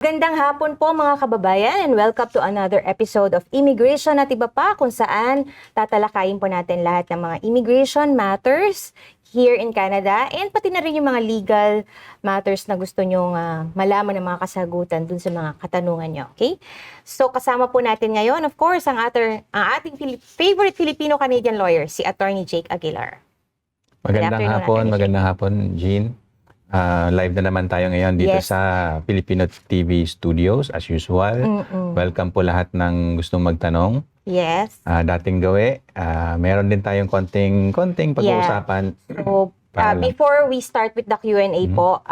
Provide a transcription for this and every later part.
Gandang hapon po mga kababayan and welcome to another episode of Immigration at iba pa kung saan tatalakayin po natin lahat ng mga immigration matters here in Canada and pati na rin yung mga legal matters na gusto nyong malaman ng mga kasagutan dun sa mga katanungan nyo. Okay? So kasama po natin ngayon of course ang ating favorite Filipino-Canadian lawyer, si Attorney Jake Aguilar. Magandang hapon, Jean. Live na naman tayo ngayon dito sa Filipino TV Studios as usual. Welcome po lahat ng gustong magtanong. Yes. Dating gawi. Meron din tayong konting pag-uusapan. So, before we start with the Q&A po,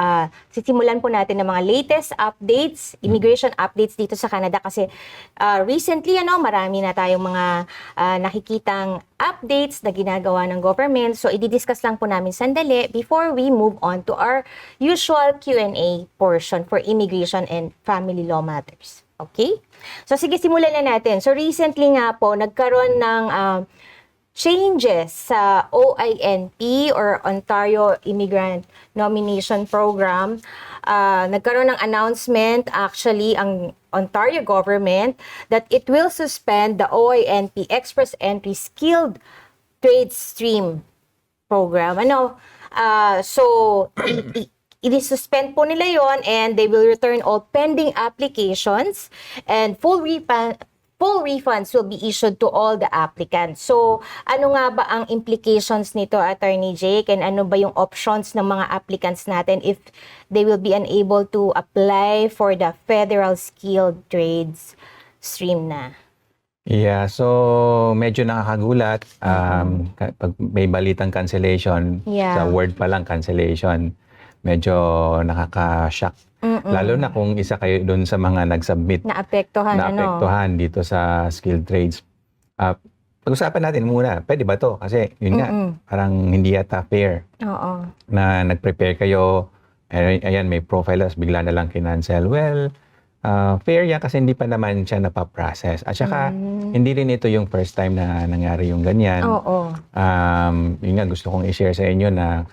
sisimulan po natin ng mga latest updates, immigration updates dito sa Canada kasi recently marami na tayong mga nakikitang updates na ginagawa ng government. So, i-discuss lang po namin sandali before we move on to our usual Q&A portion for immigration and family law matters. Okay? So, sige, simulan na natin. So, recently nga po, nagkaroon ng changes sa OINP or Ontario Immigrant Nomination Program. Nagkaroon ng announcement actually ang Ontario government that it will suspend the OINP Express Entry Skilled Trade Stream program. So i-suspend po nila yon and they will return all pending applications and full refunds will be issued to all the applicants. So, ano nga ba ang implications nito, Attorney Jake? And ano ba yung options ng mga applicants natin if they will be unable to apply for the federal skilled trades stream na? Yeah, so medyo nakakagulat. Pag may balitang cancellation, sa word pa lang cancellation, medyo nakaka-shock. Lalo na kung isa kayo doon sa mga nag-submit naapektuhan dito sa skilled trades. Pag-usapan natin muna, pwede ba to? Kasi yun nga, parang hindi yata fair. Na nag-prepare kayo, ayan may profiles, bigla na lang kinancel. Well, fair yan kasi hindi pa naman siya napaprocess. At saka, hindi rin ito yung first time na nangyari yung ganyan. Yun nga, gusto kong i-share sa inyo na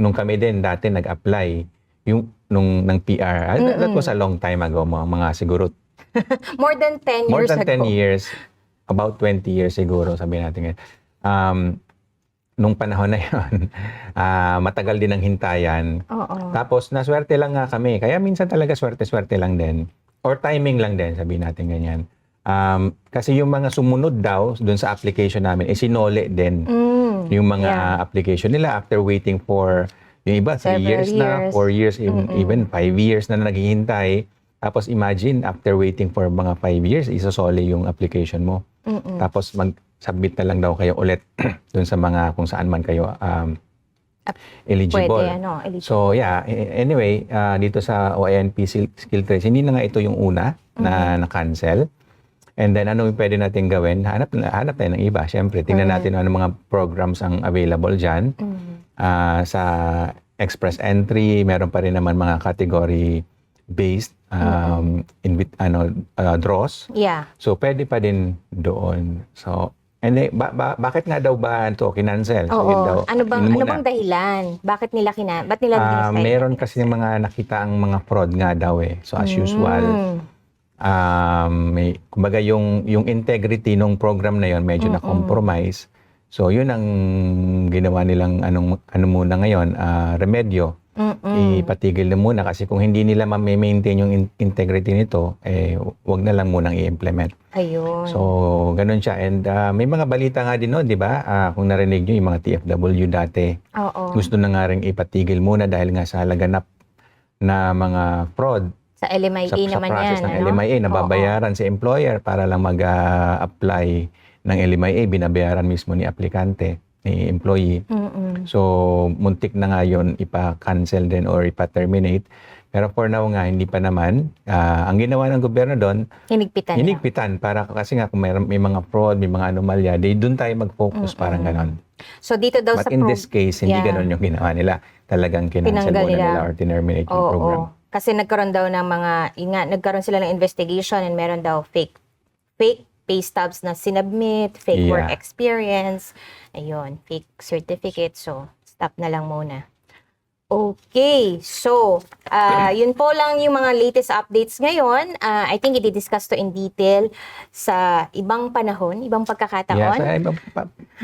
nung kami din dati nag-apply, yung ng PR. That was a long time ago, mga siguro. More than 10 years ago. More than 10 years. About 20 years siguro, sabihin natin. Nung panahon na yun, matagal din ang hintayan. Tapos, naswerte lang nga kami. Kaya minsan talaga swerte-swerte lang din. Or timing lang din, sabihin natin ganyan. Kasi yung mga sumunod daw dun sa application namin, sinole din yung mga application nila after waiting for yung iba, 3 years na, 4 years, even 5 years na naghihintay. Tapos imagine, after waiting for mga 5 years, isosole yung application mo. Tapos mag-submit na lang daw kayo ulit dun sa mga kung saan man kayo eligible. Eligible. So yeah, anyway, dito sa OINP Skilled Trades, hindi na nga ito yung una na na-cancel. And then ano yung pwede natin gawin? Hanap tayo ng iba. Siyempre, tingnan natin ano mga programs ang available dyan. Sa express entry, meron pa rin naman mga category-based draws. Yeah. So, pwede pa din doon. So, and then, bakit nga daw ba ito kinancel? So, ano bang dahilan? Ba't nila decide? Meron kasi mga nakita ang mga fraud nga daw eh. So, as usual, kumbaga yung integrity ng program na yon medyo na-compromise. So, yun ang ginawa nilang ano muna ngayon, remedyo. Ipatigil na muna kasi kung hindi nila ma-maintain yung integrity nito, wag na lang munang i-implement. Ayun. So, ganun siya. And may mga balita nga din noon, di ba? Kung narinig nyo, yung mga TFW dati, gusto na nga rin ipatigil muna dahil nga sa laganap na mga fraud. Sa LMIA naman process yan. ng LMIA, nababayaran si employer para lang mag-apply ng LMIA, binabayaran mismo ni aplikante, ni employee. So, muntik na nga yun ipa-cancel din or ipa-terminate. Pero for now nga, hindi pa naman. Ang ginawa ng gobyerno doon, hinigpitan para kasi nga kung may mga fraud, may mga anomalya, doon tayo mag-focus, parang ganon. So, dito daw But in this case, hindi ganon yung ginawa nila. Talagang kinancel muna nila or terminate yung program. Kasi nagkaroon daw ng nagkaroon sila ng investigation and meron daw fake pay stubs na sinubmit, fake work experience, ayun, fake certificate. So, stop na lang muna. Okay, so yun po lang yung mga latest updates ngayon. I think i-discuss to in detail sa ibang panahon, ibang pagkakataon. Yeah, so,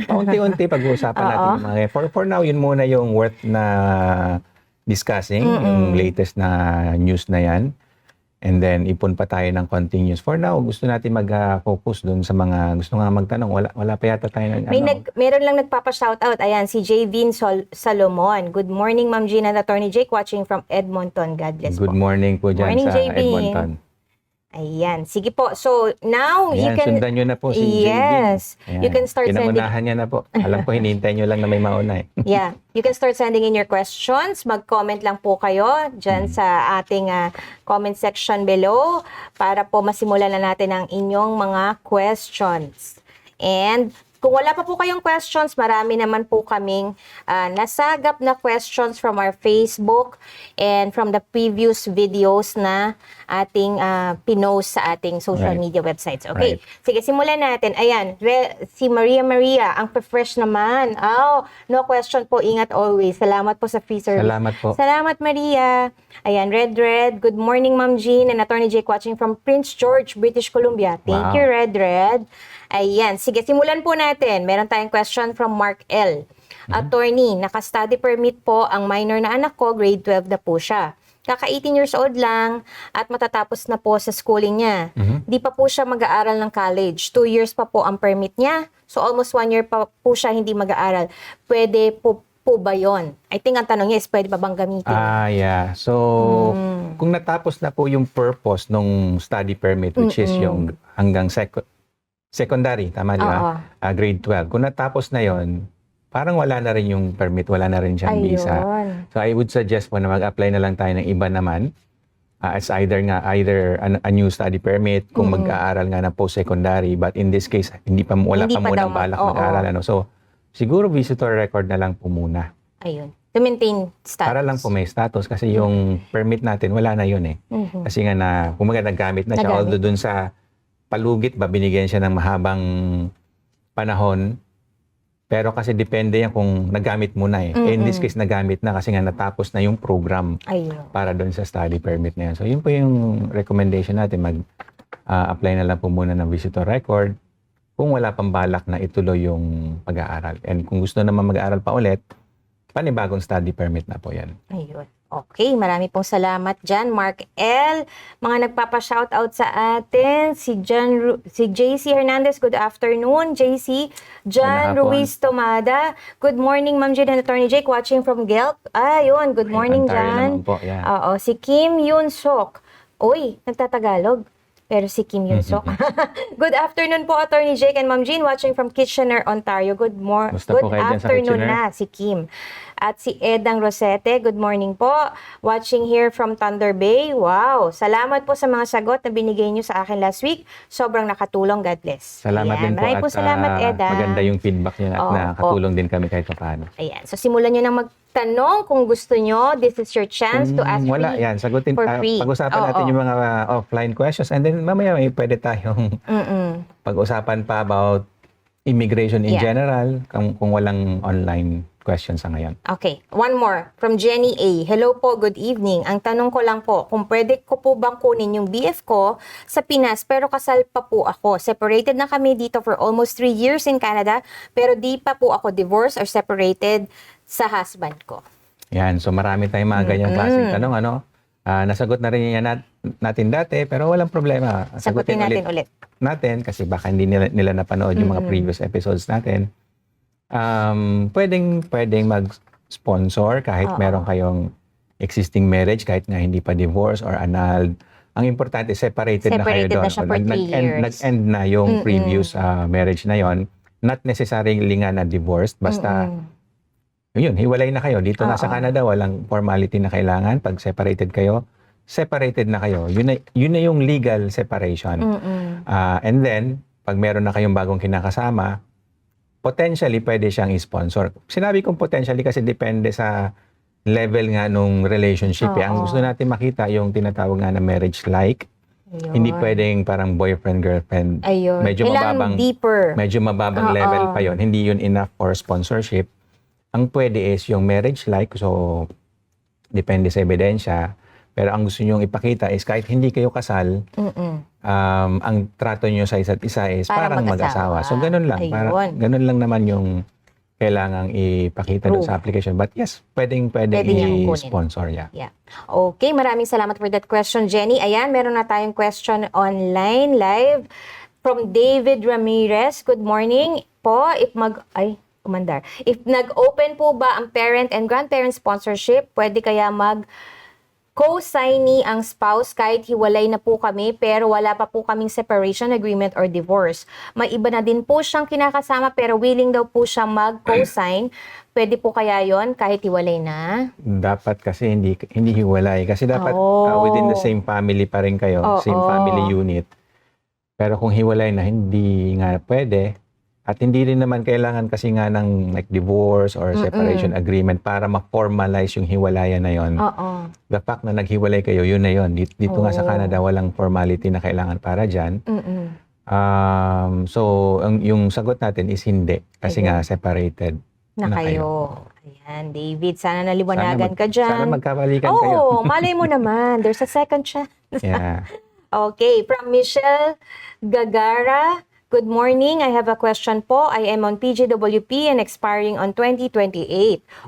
paunti-unti pag-uusapan natin yung mga for now, yun muna yung worth na discussing, yung latest na news na yan. And then, ipon pa tayo ng continuous. For now, gusto natin mag-focus dun sa mga gusto nga magtanong. Wala pa yata tayo ng Meron lang nagpapa-shoutout. Ayan, si J. Vin Salomon. Good morning, Ma'am Gina and Attorney Jake, watching from Edmonton. God bless po. Good morning po dyan Morning, sa JB. Edmonton. Ayan, sige po. So, now you Ayan, can... sundan nyo na po si Yes, JB. you can start sending... Pinamunahan niya na po. Alam ko, hinihintay nyo lang na may mauna eh. Yeah, you can start sending in your questions. Mag-comment lang po kayo dyan sa ating comment section below para po masimulan na natin ang inyong mga questions. And kung wala pa po kayong questions, marami naman po kaming nasagap na questions from our Facebook and from the previous videos na ating pinost sa ating social media websites. Okay, sige, simulan natin. Ayan, si Maria, ang fresh naman. Oh, no question po, ingat always. Salamat po sa free service. Salamat po. Salamat, Maria. Ayan, Red. Good morning, Ma'am Jean and Attorney Jake watching from Prince George, British Columbia. Thank you, Red. Ayan, sige, simulan po natin. Meron tayong question from Mark L. Attorney, naka-study permit po ang minor na anak ko, grade 12 na po siya. Kaka 18 years old lang at matatapos na po sa schooling niya. Di pa po siya mag-aaral ng college. 2 years pa po ang permit niya. So almost 1 year pa po siya hindi mag-aaral. Pwede po ba yon? I think ang tanong niya is pwede pa bang gamitin? Yeah. So, kung natapos na po yung purpose ng study permit, which is yung hanggang secondary, tama di ba? Grade 12. Kung natapos na yon, parang wala na rin yung permit, wala na rin siyang visa. So I would suggest po na mag-apply na lang tayo ng iba naman. As either a new study permit kung mag-aaral nga na post-secondary, but in this case wala pa munang balak mag-aaral. So siguro visitor record na lang po muna. Ayun. To maintain status. Para lang po may status kasi yung permit natin wala na yun eh. Kasi nga kumaga nagamit na siya, although dun sa palugit ba binigyan siya ng mahabang panahon. Pero kasi depende yan kung nagamit mo na eh. In this case, nagamit na kasi nga natapos na yung program para doon sa study permit na yan. So, yun po yung recommendation natin. Mag-apply na lang po muna ng visitor record kung wala pang balak na ituloy yung pag-aaral. And kung gusto naman mag-aaral pa ulit, panibagong study permit na po yan. Ayun. Okay, marami pong salamat dyan, Mark L. Mga nagpapa-shoutout sa atin, si JC Hernandez, good afternoon, JC. John Ruiz Tomada, good morning, Ma'am Jade and Attorney Jake, watching from Guelph. Yun, good morning, John. Oo, si Kim Yun Sok. Uy, nagtatagalog. Pero si Kim Yun Sok. Good afternoon po, Attorney Jake and Ma'am Jean, watching from Kitchener, Ontario. Good afternoon na, si Kim. At si Edang Rosete, good morning po. Watching here from Thunder Bay. Wow, salamat po sa mga sagot na binigay nyo sa akin last week. Sobrang nakatulong. God bless. Salamat din po. Maraming po salamat, Edang. Maganda yung feedback niya at nakatulong din kami kahit paano. Ayan, so simulan nyo nang magtanong kung gusto nyo. This is your chance to ask wala, yan. Sagutin, for free. Pag-usapan natin yung mga offline questions and then mamaya may pwede tayong pag-usapan pa about immigration in general kung walang online questions sa ngayon. Okay. One more. From Jenny A. Hello po, good evening. Ang tanong ko lang po, kung pwede ko po bang kunin yung BF ko sa Pinas pero kasal pa po ako. Separated na kami dito for almost 3 years in Canada pero di pa po ako divorced or separated sa husband ko. Yan. So marami tayong mga ganyang klaseng tanong. Nasagot na rin yan natin dati pero walang problema. Sagutin natin ulit. Kasi baka hindi nila napanood yung mga previous episodes natin. Pwedeng mag-sponsor kahit meron kayong existing marriage, kahit nga hindi pa divorce or annulled. Ang importante, separated na kayo doon. Na siya for 3 years. Nag-end na yung previous marriage na yon. Not necessarily nga na divorced, basta yun, hiwalay na kayo. Dito na sa Canada, walang formality na kailangan. Pag separated kayo, separated na kayo. Yun na yung legal separation. And then, pag meron na kayong bagong kinakasama, potentially, pwede siyang i-sponsor. Sinabi kong potentially kasi depende sa level nga nung relationship. Ang gusto natin makita, yung tinatawag nga na marriage-like. Hindi pwedeng parang boyfriend-girlfriend. Medyo mababang level pa yon. Hindi yun enough for sponsorship. Ang pwede is yung marriage-like. So, depende sa ebidensya. Pero ang gusto nyo ipakita is kahit hindi kayo kasal, ang trato nyo sa isa't isa is parang mag-asawa. So, ganun lang. Ganun lang naman yung kailangang ipakita doon sa application. But yes, pwedeng i-sponsor. Yeah. Okay, maraming salamat for that question, Jenny. Ayan, meron na tayong question online, live, from David Ramirez. Good morning po. If nag-open po ba ang parent and grandparent sponsorship, pwede kaya co-signee ang spouse kahit hiwalay na po kami pero wala pa po kaming separation agreement or divorce. May iba na din po siyang kinakasama pero willing daw po siyang mag-co-sign. Pwede po kaya yon kahit hiwalay na? Dapat kasi hindi hiwalay. Kasi dapat within the same family pa rin kayo, same family unit. Pero kung hiwalay na, hindi nga pwede. At hindi rin naman kailangan kasi nga ng like divorce or separation agreement para ma-formalize yung hiwalayan na yon. The fact na naghiwalay kayo, yun na yun. Dito nga sa Canada, walang formality na kailangan para dyan. So, yung sagot natin is hindi. Kasi nga separated na kayo. Ayan, David, sana naliwanagan ka dyan. Sana magkabalikan kayo. Malay mo naman. There's a second chance. Yeah. Okay, from Michelle Gagara. Good morning. I have a question po. I am on PGWP and expiring on 2028.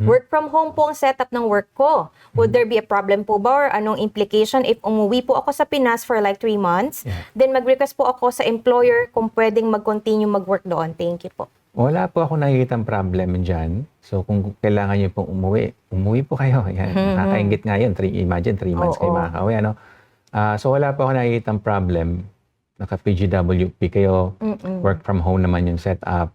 Work from home po ang setup ng work ko. Would there be a problem po ba or anong implication if umuwi po ako sa Pinas for like 3 months? Then mag-request po ako sa employer kung pwedeng mag-continue mag-work doon. Thank you po. Wala po ako nakikitang problem dyan. So kung kailangan nyo pong umuwi po kayo. Yan. Nakakaingit nga yun. Imagine 3 months kayo makakauwi. Ano? So wala po ako nakikitang problem. Naka-PGWP kayo, work from home naman yung setup.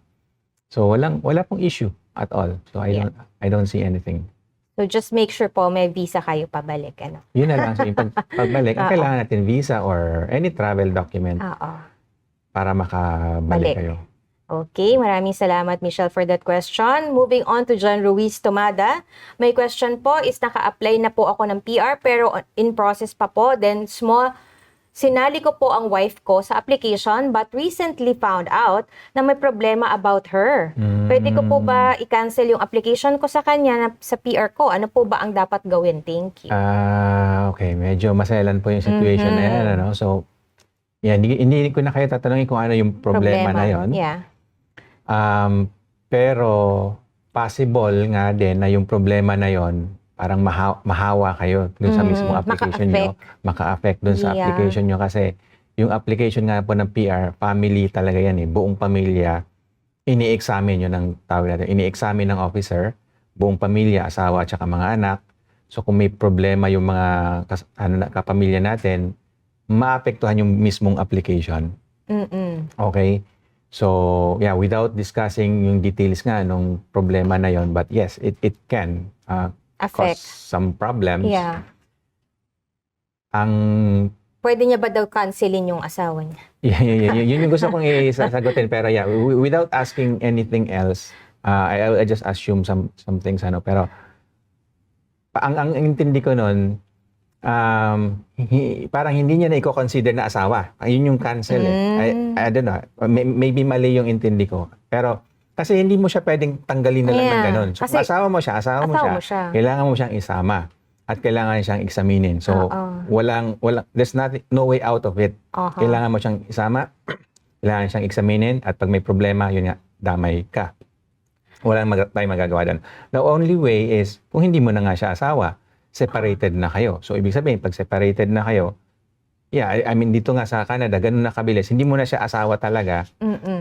So wala pong issue at all. So I don't see anything. So just make sure po may visa kayo pabalik. Ano? Yun na lang. So yung pagbalik, ang kailangan natin visa or any travel document para makabalik kayo. Okay, maraming salamat Michelle for that question. Moving on to John Ruiz Tomada. May question po is naka-apply na po ako ng PR pero in process pa po. Then sinali ko po ang wife ko sa application but recently found out na may problema about her. Pwede ko po ba i-cancel yung application ko sa kanya sa PR ko? Ano po ba ang dapat gawin? Thank you. Okay, medyo maselan po yung situation na yan. Ano? So, hindi ko na kayo tatanungin kung ano yung problema na yon. Yeah. Pero possible nga din na yung problema na yon parang mahawa kayo dun sa mismong application nyo. Maka-affect dun sa application nyo kasi yung application nga po ng PR, family talaga yan eh. Buong pamilya, ini-examine yun ng tawag natin. Ini-examine ng officer, buong pamilya, asawa at saka mga anak. So kung may problema yung mga kapamilya natin, maapektuhan yung mismong application. Okay? So, yeah, without discussing yung details nga nung problema na yon, but yes, it can affect. Cause some problems. Yeah. Pwede niya ba daw cancelin yung asawa niya? Yeah. Yun yung gusto kong isasagutin. Pero yeah, without asking anything else, I just assume some things. Pero ang intindi ko nun, parang hindi niya na i-consider na asawa. Yun yung cancel. I don't know. Maybe mali yung intindi ko. Pero kasi hindi mo siya pwedeng tanggalin na lang ng ganun. So, kung asawa mo siya, kailangan mo siyang isama at kailangan siyang examinin. So, there's no way out of it. Kailangan mo siyang isama, kailangan siyang examinin at pag may problema, yun nga, damay ka. Walang tayong magagawa doon. The only way is, kung hindi mo na nga siya asawa, separated na kayo. So, ibig sabihin, pag separated na kayo, I mean, dito nga sa Canada, ganun na kabilis. Hindi mo na siya asawa talaga.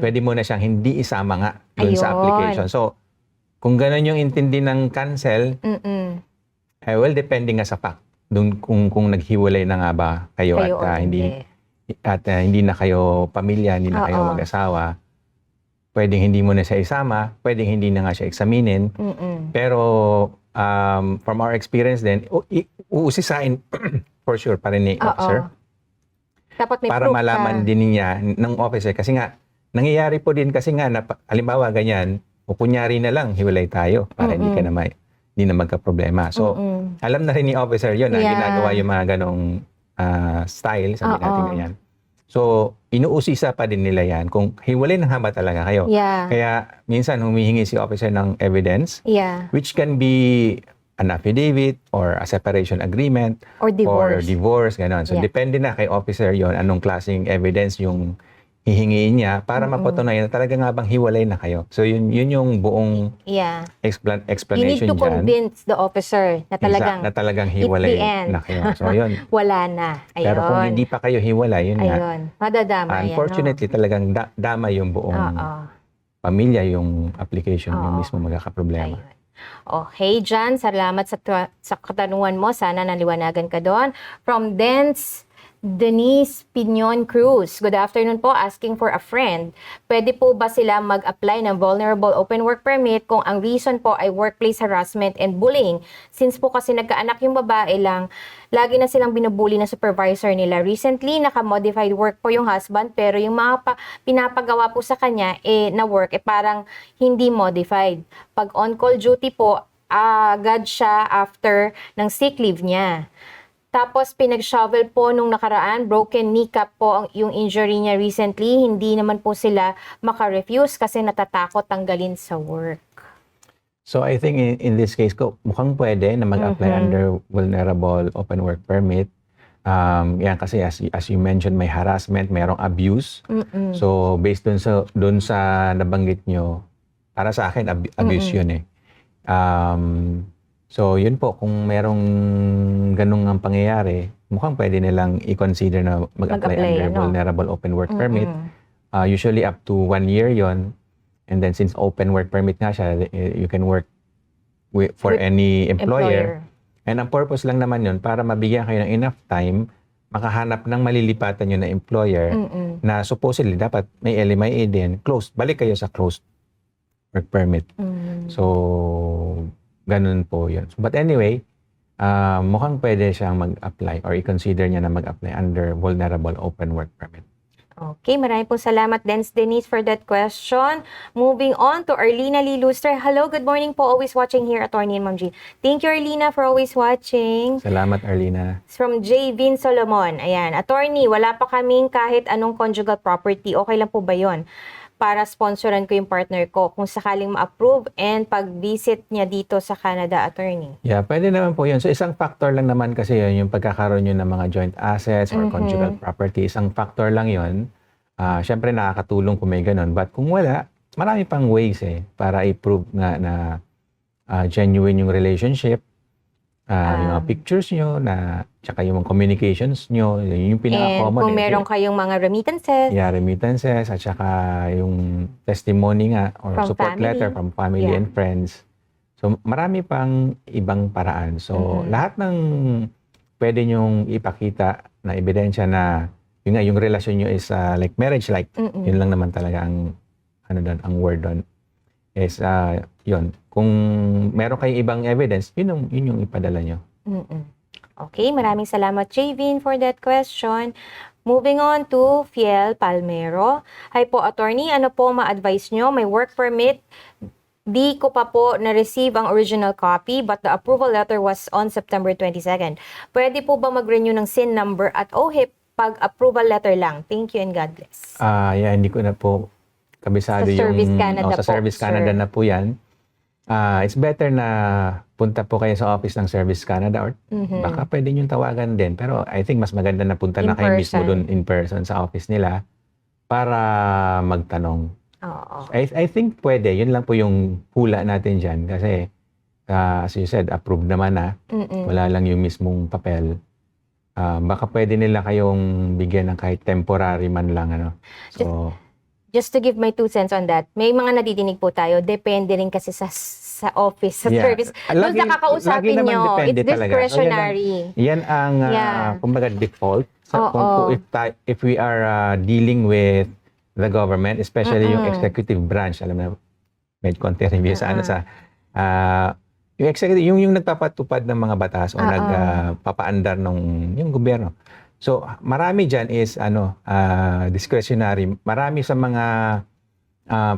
Pwede mo na siyang hindi isama nga doon sa application. So, kung ganun yung intindi ng cancel, well, depending nga sa fact. Doon kung naghiwalay na nga ba kayo at hindi na kayo pamilya, hindi na kayo mag-asawa, pwedeng hindi mo na siya isama, pwedeng hindi na nga siya examinin. Pero, from our experience din, uusisain for sure pa rin ni officer. Dapat may para proof malaman din niya ng officer. Kasi nga, nangyayari po din kasi nga, halimbawa ganyan, o kunyari na lang, hiwalay tayo para hindi na magka-problema. So, alam na rin ni officer yun na ginagawa yung mga ganong style, sabi natin ganyan. So, inuusisa pa din nila yan kung hiwalay na nga ba talaga kayo. Kaya, minsan humihingi si officer ng evidence, which can be an affidavit or a separation agreement Or divorce. or divorce, gano'n. So, Yeah. depende na kay officer yon anong klaseng evidence yung hihingiin niya para mapatunayan na talaga nga bang hiwalay na kayo. So, yun yung buong Yeah. You need explanation to dyan. convince the officer na talagang Na talagang it's hiwalay the end. na kayo. So, yun. Wala na. Ayun. Pero kung hindi pa kayo hiwalay, yun nga. Ayun. Madadama yan. Unfortunately, talagang dama yung buong Oo. pamilya, yung application, yung Oo. mismo magkakaproblema. Ayun. Okay, Jan, salamat sa katanungan mo. Sana naliwanagan ka doon. From Denise Pinion Cruz. Good afternoon po. Asking for a friend. Pwede po ba sila mag-apply ng vulnerable open work permit kung ang reason po ay workplace harassment and bullying? Since po kasi nagkaanak yung babae lang, lagi na silang binubully ng supervisor nila. Recently, naka-modified work po yung husband, pero yung mga pinapagawa po sa kanya na work, parang hindi modified. Pag on-call duty po, agad siya after ng sick leave niya. Tapos pinag-shovel po nung nakaraan, broken kneecap po yung injury niya recently. Hindi naman po sila maka-refuse kasi natatakot tanggalin sa work. So I think in this case ko, mukhang pwede na mag-apply under vulnerable open work permit. Yan kasi as you mentioned, may harassment, mayroong abuse. So based dun sa nabanggit nyo, para sa akin abuse yun eh. So yun po, kung merong ganung ang pangyayari, mukhang pwede nilang i-consider na mag-apply under vulnerable open work permit. Usually up to 1 year yon. And then since open work permit nga siya, you can work for any employer. And ang purpose lang naman yun, para mabigyan kayo ng enough time, makahanap ng malilipatan yun na employer na supposedly dapat may LMIA din, closed. Balik kayo sa closed work permit. So, ganun po yun. But anyway, mukhang pwede siyang mag-apply or i-consider niya na mag-apply under vulnerable open work permit. Okay, maraming po salamat, Denise, for that question. Moving on to Arlina Liluster. Hello, good morning po. Always watching here, Attorney and Ma'am Jean. Thank you, Arlina, for always watching. Salamat, Arlina. It's from J. Vin Solomon. Ayan, Attorney, wala pa kaming kahit anong conjugal property. Okay lang po ba yun? Para sponsoran ko yung partner ko kung sakaling ma-approve and pag-visit niya dito sa Canada, Attorney. Yeah, pwede naman po yun. So isang factor lang naman kasi yun, yung pagkakaroon nyo ng mga joint assets or conjugal property. Isang factor lang yun. Siyempre nakakatulong kung may ganun. But kung wala, marami pang ways para i-prove nga na genuine yung relationship. Yung mga pictures nyo, tsaka yung communications nyo, yun yung pinaka-common. And kung meron kayong mga remittances. Yeah, remittances, at saka yung testimony nga, or From support family. letter from family and friends. So, marami pang ibang paraan. So, lahat ng pwede nyong ipakita na ebidensya na yung relasyon nyo is like marriage-like. Yun lang naman talaga ang ang word doon. Is yun. Kung meron kayong ibang evidence, yun yung ipadala nyo. Okay, maraming salamat, Javin, for that question. Moving on to Fiel Palmero. Hi po, Attorney. Ano po ma-advise nyo? May work permit. Di ko pa po na-receive ang original copy but the approval letter was on September 22nd. Pwede po ba mag-renew ng SIN number at OHIP pag approval letter lang? Thank you and God bless. Yeah, hindi ko na po kabisado Sa Service Canada sa Service Canada na po yan. It's better na punta po kayo sa office ng Service Canada or baka pwede nyo tawagan din. Pero I think mas maganda na punta na kayo mismo doon in person sa office nila para magtanong. I think pwede. Yun lang po yung hula natin dyan. Kasi as you said, approved naman na. Wala lang yung mismong papel. Baka pwede nila kayong bigyan ng kahit temporary man lang. So, just to give my 2 cents on that, may mga nadidinig po tayo, depende rin kasi sa office, sa service. Doon sa kakausapin nyo, it's discretionary. So, yan ang, kumbaga, default. So, if we are dealing with the government, especially yung executive branch, alam na, may konti review sa yung executive, yung nagpapatupad ng mga batas o nagpapaandar ng yung gobyerno. So, marami dyan is discretionary. Marami sa mga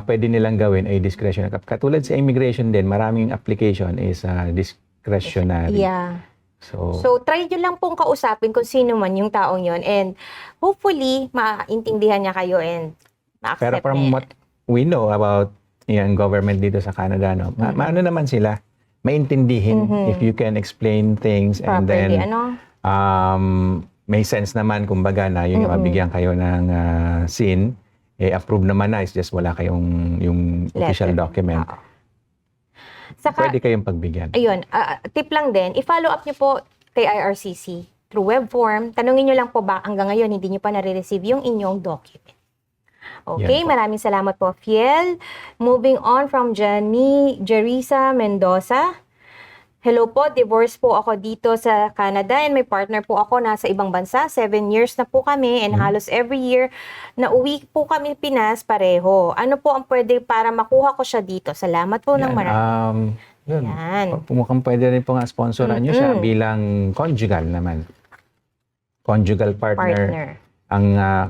pwede nilang gawin ay discretionary. Katulad sa immigration din, maraming application is discretionary. Yeah. So try nyo lang pong kausapin kung sino man yung taong yon and hopefully, maintindihan niya kayo and ma-accept pero from what we know about yung government dito sa Canada, maano naman sila, maintindihin, if you can explain things and Properly, then may sense naman kumbaga na yun yung mabigyan kayo ng SIN, approve naman na, it's just wala kayong yung official Letter. document. Saka, Pwede kayong pagbigyan. ayun, tip lang din, i-follow up nyo po kay IRCC through web form. Tanungin nyo lang po ba hanggang ngayon hindi nyo pa nare-receive yung inyong document. Okay, Yan po. maraming salamat po, Fiel. Moving on from Jerisa Mendoza. Hello po, divorce po ako dito sa Canada and may partner po ako nasa ibang bansa. 7 years na po kami and halos every year na uwi po kami Pinas pareho. Ano po ang pwede para makuha ko siya dito? Salamat po ng marami. Yun. Yan. Mukhang pwede rin po nga sponsoran nyo siya bilang conjugal naman. Conjugal partner.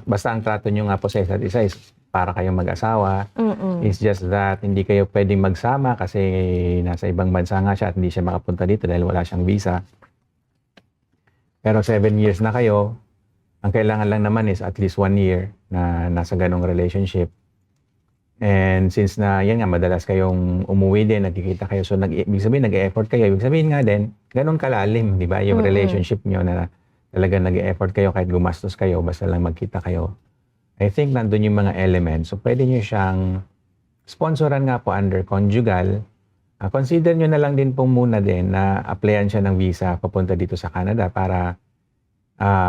Basta ang trato nyo nga po sa isa't isa is para kayong mag-asawa. It's just that hindi kayo pwedeng magsama kasi nasa ibang bansa nga siya at hindi siya makapunta dito dahil wala siyang visa. Pero 7 years na kayo, ang kailangan lang naman is at least 1 year na nasa ganong relationship. And since na yan nga, madalas kayong umuwi din, nagkikita kayo, so ibig sabihin, nag-e-effort kayo. Ibig sabihin nga din, ganun kalalim, di ba? Yung relationship nyo na talaga nag-e-effort kayo kahit gumastos kayo, basta lang magkita kayo. I think nandun yung mga elements. So, pwede nyo siyang sponsoran nga po under conjugal. Consider nyo na lang din po muna din na applyan siya ng visa papunta dito sa Canada para,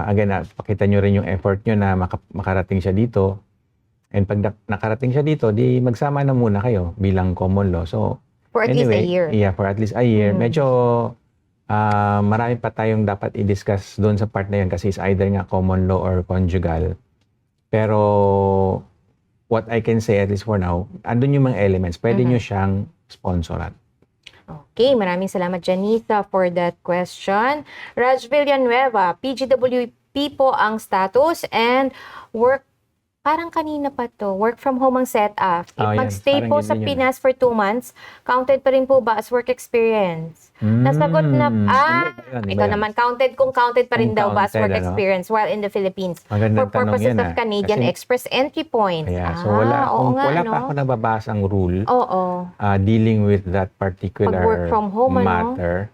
again, pakita nyo rin yung effort nyo na makarating siya dito. And pag nakarating siya dito, di magsama na muna kayo bilang common law. So, For at least a year. Yeah, for at least a year. Medyo marami pa tayong dapat i-discuss doon sa part na yun kasi it's either nga common law or conjugal. Pero what I can say at least for now, andun yung mga elements. Pwede nyo siyang sponsoran. Okay, maraming salamat Janita for that question. Raj Villanueva, PGWP po ang status and work, parang kanina pa to, work from home ang setup. If yan. magstay Parang po yun sa din yun. Pinas for 2 months, counted pa rin po ba as work experience? Nasagot na, ito naman, counted pa rin Kung daw ba as counted, work ano? experience while in the Philippines Magandang for purposes tanong yan, of Canadian Kasi- Express entry points? So wala, oo nga, wala no? pa ako nababasang rule Oo. dealing with that particular Pag work from home, ano? matter.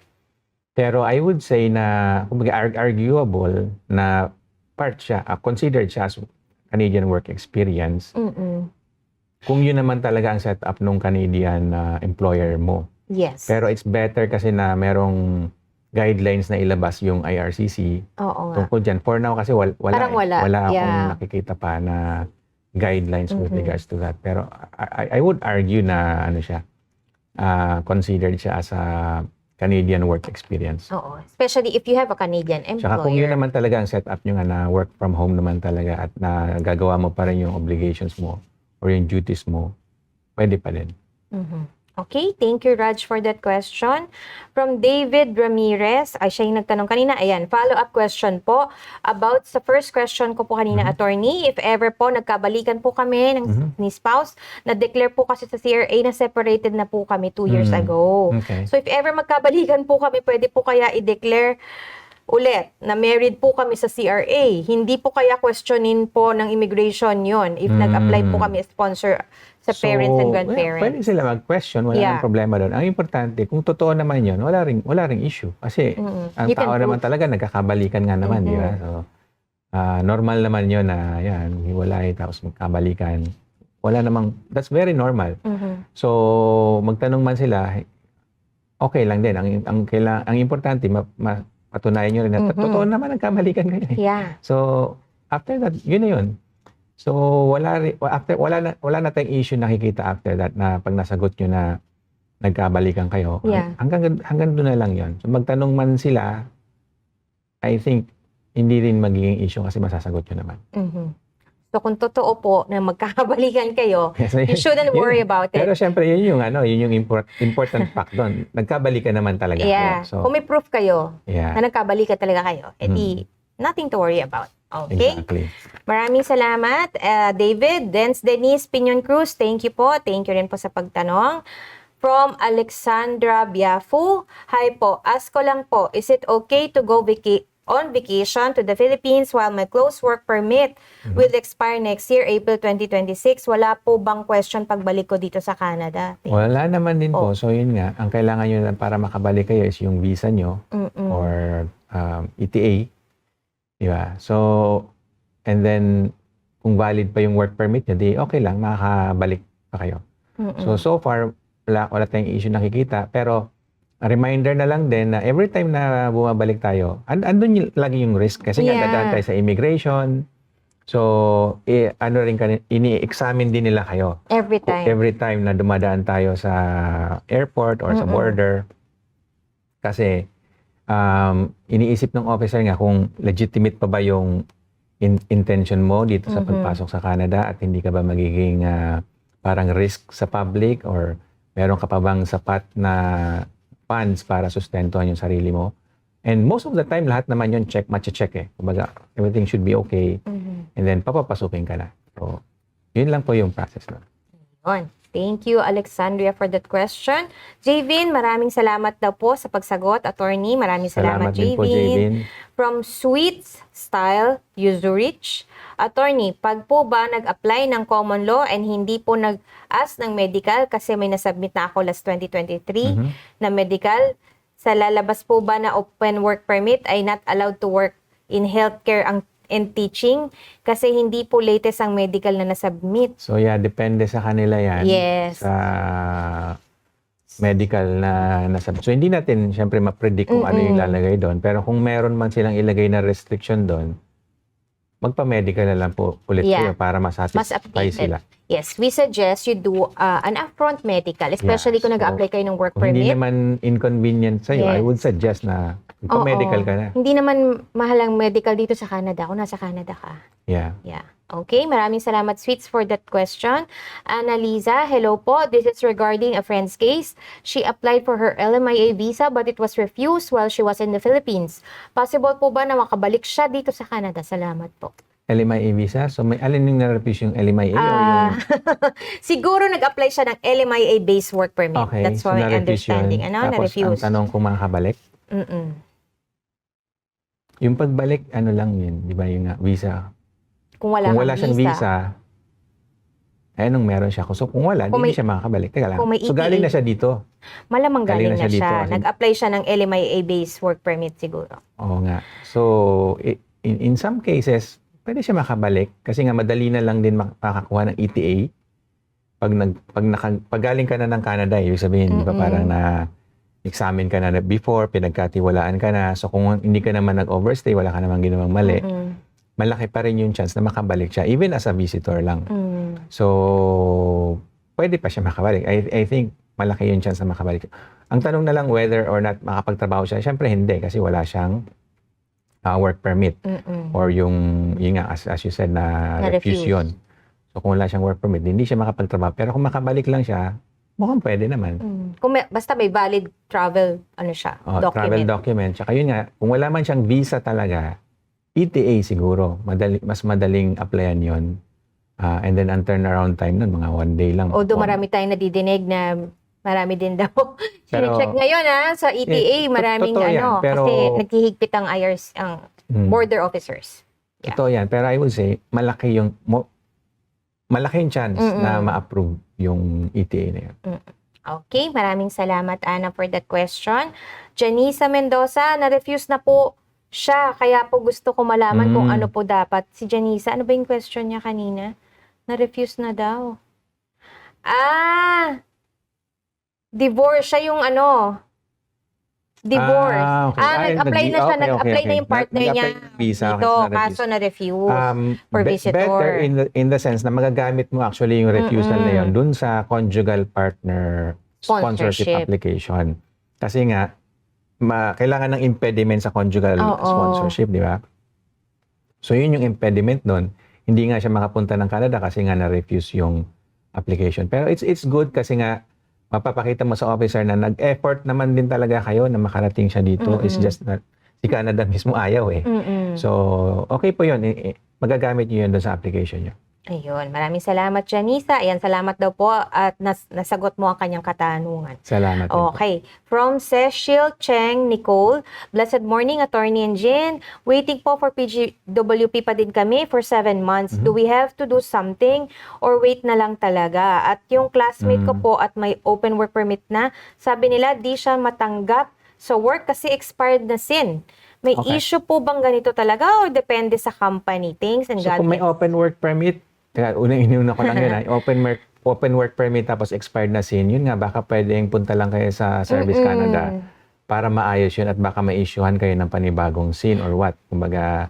Pero I would say na kumbaga arguable na part siya, considered siya as Canadian work experience. Kung yun naman talaga ang setup ng Canadian employer mo. Yes. Pero it's better kasi na merong guidelines na ilabas yung IRCC Oo nga. tungkol dyan. For now kasi Parang wala. akong Yeah. nakikita pa na guidelines with regards to that. Pero I would argue na ano siya, considered siya as a Canadian work experience. Oo. Especially if you have a Canadian employer. Tsaka kung yun naman talaga ang setup nyo nga na work from home naman talaga at na gagawa mo pa rin yung obligations mo or yung duties mo, pwede pa rin. Okay, thank you Raj for that question. From David Ramirez, ay siya yung nagtanong kanina. Ayan, follow-up question po about sa first question ko po kanina, attorney. If ever po nagkabalikan po kami ng ni spouse, na-declare po kasi sa CRA na separated na po kami 2 years ago. Okay. So if ever magkabalikan po kami, pwede po kaya i-declare ulit na married po kami sa CRA. Hindi po kaya questionin po ng immigration yon if nag-apply po kami sponsor sa parents and grandparents. Pwede sila mag-question, wala nang problema doon. Ang importante, kung totoo naman yun, wala ring issue. Kasi ang You can tao naman talaga, nagkakabalikan nga naman, di ba? So, normal naman yun na, yan, hiwalay, tapos magkabalikan. Wala namang, that's very normal. So, magtanong man sila, okay lang din. Ang importante, patunayan nyo rin na totoo naman nagkabalikan kayo. Yeah. So, after that, yun na yun. So, wala na tayong issue nakikita after that na pag nasagot nyo na nagkabalikan kayo. Yeah. Hanggang doon na lang yun. So, magtanong man sila, I think, hindi rin magiging issue kasi masasagot nyo naman. So, kung totoo po na magkakabalikan kayo, Yes, you shouldn't worry about it. Pero syempre, yun yung important fact doon. Nagkabalikan naman talaga Yeah. kayo. So, Kung may proof kayo yeah. na nagkabalikan talaga kayo, edi nothing to worry about. Okay? Exactly. Maraming salamat, David. Denise Pinion Cruz, thank you po. Thank you rin po sa pagtanong. From Alexandra Biafu, hi po, ask ko lang po, is it okay to go on vacation to the Philippines while my close work permit will expire next year, April 2026. Wala po bang question pagbalik ko dito sa Canada? Wala naman din po. So yun nga, ang kailangan nyo lang para makabalik kayo is yung visa nyo or ETA. Diba? So, and then, kung valid pa yung work permit nyo, di okay lang, makakabalik pa kayo. So far, wala tayong issue nakikita. Pero, a reminder na lang din na every time na bumabalik tayo, andun lagi yung risk. Kasi nga, dadaan tayo sa immigration. So, ini-examine din nila kayo. Every time. Every time na dumadaan tayo sa airport or sa border. Kasi, iniisip ng officer nga kung legitimate pa ba yung intention mo dito sa pagpasok sa Canada at hindi ka ba magiging parang risk sa public or meron ka pa bang sapat na funds para sustentuhan yung sarili mo. And most of the time, lahat naman yun matche-check eh. Kumbaga, everything should be okay. And then, papapasukin ka na. So, yun lang po yung process na. Yun. Thank you, Alexandria, for that question. Javin, maraming salamat daw po sa pagsagot. Attorney, maraming salamat, din po, Javin. From Sweet Style Usurich. Attorney, pag po ba nag-apply ng common law and hindi po nag-ask ng medical kasi may nasubmit na ako last 2023 na medical, sa lalabas po ba na open work permit ay not allowed to work in healthcare and teaching kasi hindi po latest ang medical na nasubmit? So yeah, depende sa kanila yan. Yes. Sa medical na nasubmit. So hindi natin syempre ma-predict kung ano yung ilalagay doon. Pero kung meron man silang ilagay na restriction doon, magpa-medical na lang po ulit kayo para masatisfy sila. Yes, we suggest you do an upfront medical, especially kung nag-apply kayo ng work kung permit. hindi naman inconvenient sa'yo, I would suggest na magpa-medical ka na. Hindi naman mahal ang medical dito sa Canada kung nasa Canada ka. Yeah. Okay, maraming salamat, Sweets, for that question. Annalisa, hello po. This is regarding a friend's case. She applied for her LMIA visa but it was refused while she was in the Philippines. Possible po ba na makabalik siya dito sa Canada? Salamat po. LMIA visa? So may alin yung na-refuse yung LMIA or yung... Siguro nag-apply siya ng LMIA-based work permit. Okay, That's so my na-refuse understanding. yun. Ano? Tapos Na-refuse. ang tanong kung makakabalik? Yung pagbalik, ano lang yun, di ba yung visa? Kung wala siyang visa, eh nung meron siya. So kung wala, hindi siya makakabalik. Teka lang. So galing na siya dito. Malamang galing na siya. Dito, Nag-apply siya ng LMIA-based work permit siguro. Oo nga. So in some cases, pwede siya makabalik kasi nga madali na lang din makakakuha ng ETA. Pag galing ka na ng Canada, ibig sabihin, di ba parang examine ka na before, pinagkatiwalaan ka na. So kung hindi ka naman nag-overstay, wala ka naman ginawang mali, malaki pa rin yung chance na makabalik siya, even as a visitor lang. So, pwede pa siya makabalik. I think malaki yung chance na makabalik. Ang tanong na lang whether or not makapagtrabaho siya, syempre hindi kasi wala siyang work permit. Or yun nga, as you said, na refuse yun. So, kung wala siyang work permit, hindi siya makapagtrabaho. Pero kung makabalik lang siya, mukhang pwede naman. Basta may valid travel, document. Travel document. Tsaka yun nga, kung wala man siyang visa talaga, ETA siguro, mas madaling applyan yun. And then, ang turnaround time nun, mga 1 day lang. Although marami tayong nadidinig na marami din daw. Check ngayon sa ETA, maraming pero, kasi naghihigpit ang IRS, ang border officers. Yeah. Totoo yan. Pero I would say, malaki yung chance na ma-approve yung ETA na yun. Okay, maraming salamat, Ana, for that question. Janisa Mendoza, na-refuse na po siya, kaya po gusto ko malaman kung ano po dapat. Si Janisa, ano ba yung question niya kanina? Na-refuse na daw. Divorce siya yung divorce. Nag-apply na siya, nag-apply na yung partner niya dito, kaso na-refuse for visitor. Better in the sense na magagamit mo actually yung refusal na yun dun sa conjugal partner sponsorship application. Kasi nga, kailangan ng impediment sa conjugal sponsorship, di ba? So, yun yung impediment nun. Hindi nga siya makapunta ng Canada kasi nga na-refuse yung application. Pero it's good kasi nga, mapapakita mo sa officer na nag-effort naman din talaga kayo na makarating siya dito. It's just that si Canada mismo ayaw eh. So, okay po yun. Magagamit nyo yun doon sa application nyo. Ayun, maraming salamat, Janisa. Ayan, salamat daw po at nasagot mo ang kanyang katanungan. Salamat din po. Okay. From Cecil Cheng Nicole, blessed morning, Attorney and Jen. Waiting po for PGWP pa din kami for 7 months. Do we have to do something or wait na lang talaga? At yung classmate ko po at may open work permit na, sabi nila di siya matanggap sa work kasi expired na sin. May Okay. issue po bang ganito talaga or depende sa company? Thanks and So God kung may bless. open work permit, inuna ko lang yun, open work permit tapos expired na SIN, yun nga, baka pwedeng punta lang kayo sa Service Canada para maayos yun at baka ma-issuehan kayo ng panibagong SIN or what. Kumbaga,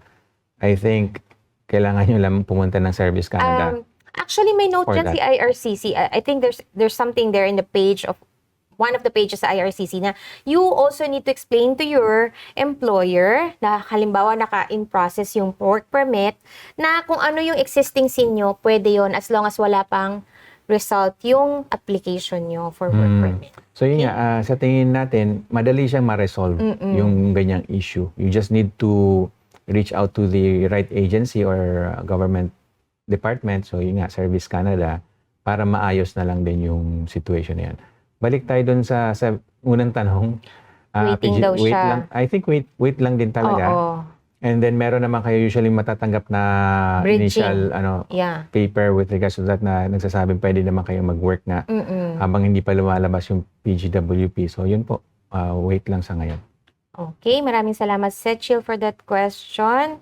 I think, kailangan nyo lang pumunta ng Service Canada. Actually, may note For dyan that. si IRCC. I think there's something there in the page of one of the pages sa IRCC na you also need to explain to your employer na halimbawa in process yung work permit na kung ano yung existing SIN nyo, pwede yon as long as wala pang result yung application nyo for work permit. So yun nga, sa tingin natin, madali siyang ma-resolve yung ganyang issue. You just need to reach out to the right agency or government department, so yun nga, Service Canada, para maayos na lang din yung situation na yan. Balik tayo dun sa unang tanong. Waiting daw wait siya. lang. I think wait lang din talaga. Oo. And then meron naman kayo usually matatanggap na Bridging. initial Yeah. paper with regards to that na nagsasabing pwede naman kayo mag-work nga habang hindi pa lumalabas yung PGWP. So yun po, wait lang sa ngayon. Okay, maraming salamat, Setchil, for that question.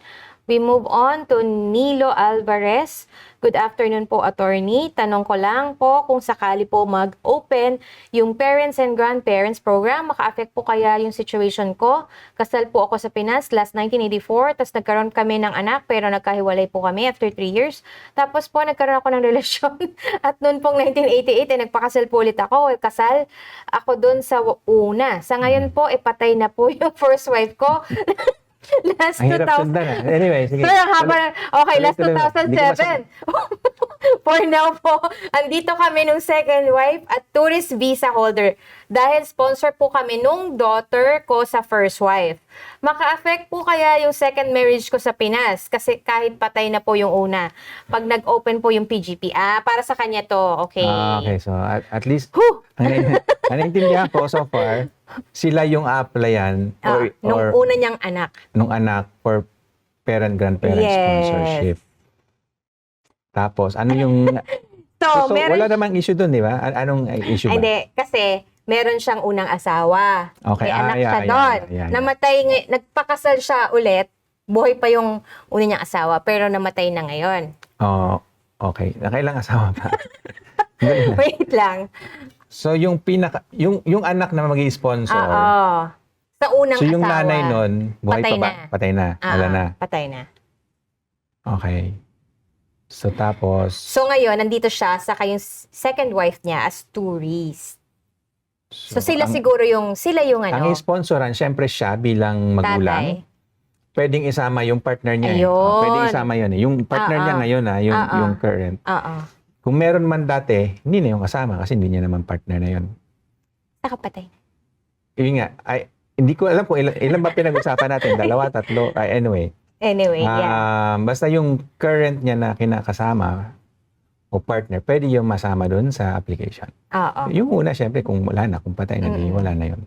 We move on to Nilo Alvarez. Good afternoon po, attorney. Tanong ko lang po kung sakali po mag-open yung parents and grandparents program, maka-affect po kaya yung situation ko? Kasal po ako sa Pinas last 1984, tapos nagkaroon kami ng anak pero nagkahiwalay po kami after 3 years. Tapos po nagkaroon ako ng relasyon at noon pong 1988 nagpakasal po ulit ako. Kasal ako doon sa una. Sa ngayon po, patay na po yung first wife ko. Last Ang hirap 2000. sundan. Anyway, sige. Sir, ang haba. Okay, last Tuloy-tuloy mo. Hindi ko 2007. For now po, andito kami nung second wife at tourist visa holder dahil sponsor po kami nung daughter ko sa first wife. Maka-affect po kaya yung second marriage ko sa Pinas kasi kahit patay na po yung una. Pag nag-open po yung PGP. Para sa kanya to. Okay. Okay, so at least, Whew! ang naintindihan ko so far, sila yung applyan Nung una niyang anak. nung anak for parent-grandparent Yes. sponsorship. Tapos, ano yung... So, meron wala namang issue dun, di ba? Anong issue ba? Hindi, kasi meron siyang unang asawa. Okay, May anak yeah, siya yeah, doon. yeah. Namatay, nagpakasal siya ulit. Buhay pa yung una niyang asawa, pero namatay na ngayon. Oh, okay. Nakailang asawa pa? Wait lang. So, yung anak na mag-i-sponsor, Oo. Sa unang so yung asawa. nanay nun, buhay Patay pa ba? na. Patay na. Wala na. Patay na. Okay. So, tapos... So ngayon, nandito siya sa kayong second wife niya as tourist. So sila sila yung Ang ano, i-sponsoran, syempre siya bilang magulang. tatay. Pwedeng isama yung partner niya. Ayun. Pwedeng isama yun. Yung partner niya ngayon, yung current. Oo. Kung meron man dati, hindi na yung kasama kasi hindi niya naman partner na yun. Nakapatay. Yun nga, hindi ko alam kung ilan ba pinag-usapan natin. 2, 3. Anyway. Anyway, yeah. Basta yung current niya na kinakasama o partner, pwede yung masama dun sa application. Oo. Yung una, syempre, kung wala na, kung patay na, di wala na yun.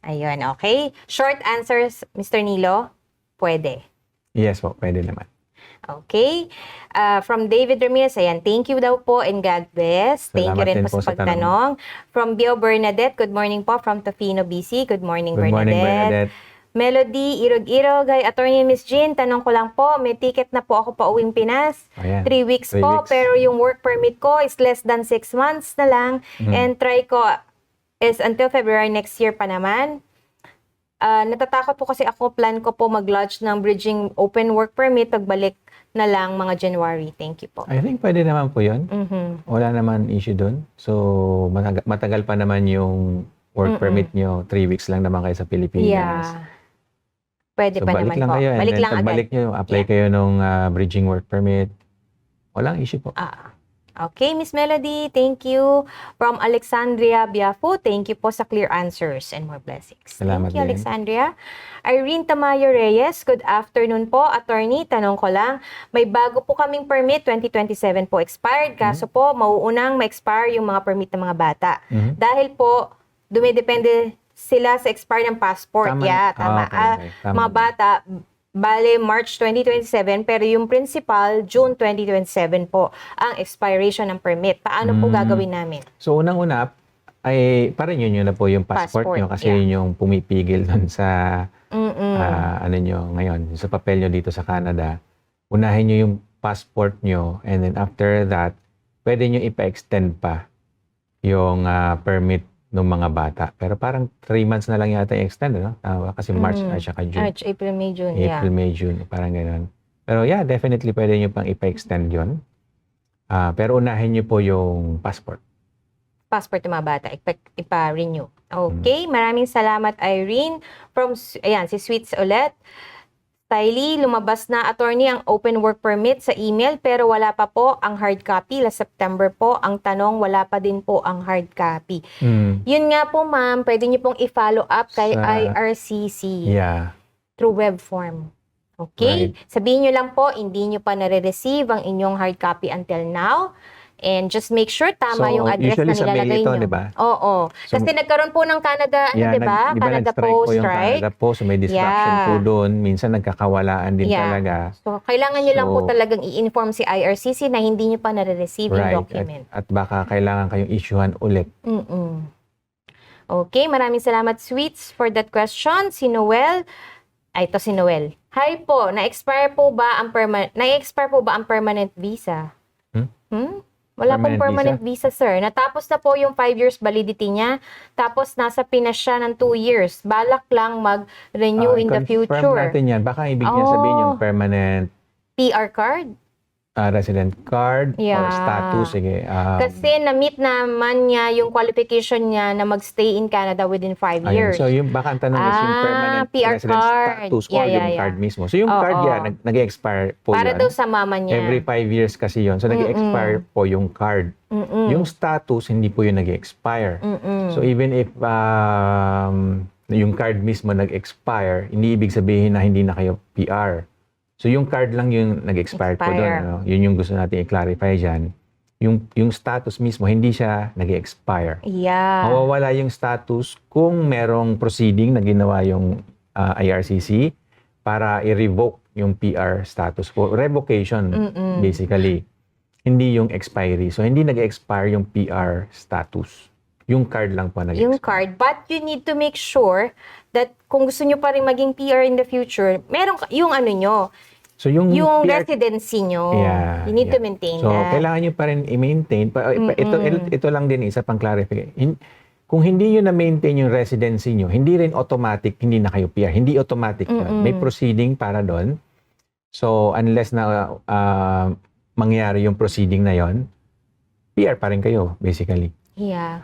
Ayun, okay. Short answers, Mr. Nilo, pwede. Yes po, pwede naman. Okay. From David Ramirez, ayan, thank you daw po and God bless. Thank you Salamat rin din po po sa sa pagtanong. From Bio Bernadette, good morning po. From Tofino, BC, good morning, Good morning, Bernadette. Bernadette. Melody, Irog-Irog, hi, Attorney Miss Jean, tanong ko lang po, may ticket na po ako pa uwing Pinas. Ayan. 3 weeks 3 po, weeks. pero yung work permit ko is less than 6 months na lang. And try ko is until February next year pa naman. Natatakot po kasi ako, plan ko po mag-lodge ng bridging open work permit, pagbalik na lang mga January. Thank you po. I think pwede naman po yun. Mhm. Wala naman issue dun. So, matagal pa naman yung work permit nyo. 3 weeks lang naman kayo sa Pilipinas. Yeah. Pwede So, pa balik naman lang po. kayo. And Balik then, lang agad. pagbalik nyo, apply kayo nung bridging work permit. Walang issue po. Okay, Miss Melody, thank you. From Alexandria Biafo, thank you po sa clear answers and more blessings. Salamat Thank you, din. Alexandria. Irene Tamayo Reyes, good afternoon po. Attorney, tanong ko lang, may bago po kaming permit, 2027 po expired. Kaso po, mauunang ma-expire yung mga permit ng mga bata. Dahil po, dumidepende sila sa expire ng passport. Tama. Tama. Okay. Tama. Mga bata, bale March 2027, pero yung principal, June 2027 po ang expiration ng permit. Paano po gagawin namin? So, unang-una, ay parang yun na po yung passport nyo kasi yun yung pumipigil dun sa ano nyo ngayon, sa papel nyo dito sa Canada. Unahin nyo yung passport nyo and then after that, pwede nyo ipa-extend pa yung permit ng mga bata. Pero parang 3 months na lang yata i-extend, no? Kasi March at saka June. March, April, May, June. April, May, June. Parang gano'n. Pero yeah, definitely pwede nyo pang ipa-extend yun. Pero unahin nyo po yung passport. Passport ng mga bata, ipa-renew. Okay, maraming salamat, Irene. From, ayan, si Sweets ulit. Tylee, lumabas na, attorney, ang open work permit sa email pero wala pa po ang hard copy. Last September po, ang tanong, wala pa din po ang hard copy. Yun nga po, ma'am, pwede niyo pong i-follow up kay IRCC through web form. Okay? Right. Sabihin nyo lang po, hindi nyo pa nare-receive ang inyong hard copy until now. And just make sure tama So, yung address na usually sa mail nilalagay ito, nyo. di ba? Oo. So, kasi nagkaroon po ng Canada, di ba? Canada Post, yung right? Canada Post, may disruption po doon. Minsan nagkakawalaan din talaga. So, kailangan nyo lang po talagang i-inform si IRCC na hindi nyo pa nare-receive yung document. At baka kailangan kayong issuehan ulit. Okay, maraming salamat, Sweets, for that question. Si Noel, ito si Noel. Hi po, na-expire po ba ang permanent visa? Wala pong permanent visa, sir. Natapos na po yung 5 years validity niya. Tapos nasa Pinas siya ng 2 years. Balak lang mag-renew in the future. Confirm natin yan. Baka ibig niya sabihin yung permanent PR card? resident card or status. Sige. Kasi na-meet naman niya yung qualification niya na mag-stay in Canada within 5 years. So yung baka ang tanong is yung permanent PR resident card. status or yung card mismo. So yung card yan, nag-expire po Para yun. daw sa mama niya. Every 5 years kasi yun. So nag-expire po yung card. Yung status, hindi po yun nag-expire. So even if yung card mismo nag-expire, hindi ibig sabihin na hindi na kayo PR. So yung card lang yung nag-expire po doon. Ano? Yun yung gusto natin i-clarify dyan. Yung status mismo, hindi siya nag-expire. Mawawala yung status kung merong proceeding na ginawa yung IRCC para i-revoke yung PR status po. Revocation, basically. Hindi yung expiry. So hindi nag-expire yung PR status. Yung card lang po nag-expire. Yung card. But you need to make sure that kung gusto nyo pa rin maging PR in the future, meron yung ano nyo, so yung PR, residency nyo. You need to maintain so, that. kailangan nyo pa rin i-maintain. Ito lang din isa pang clarification. Kung hindi nyo na-maintain yung residency nyo, hindi rin automatic, hindi na kayo PR. Hindi automatic yun. May proceeding para doon. So, unless na mangyari yung proceeding na yon, PR pa rin kayo, basically.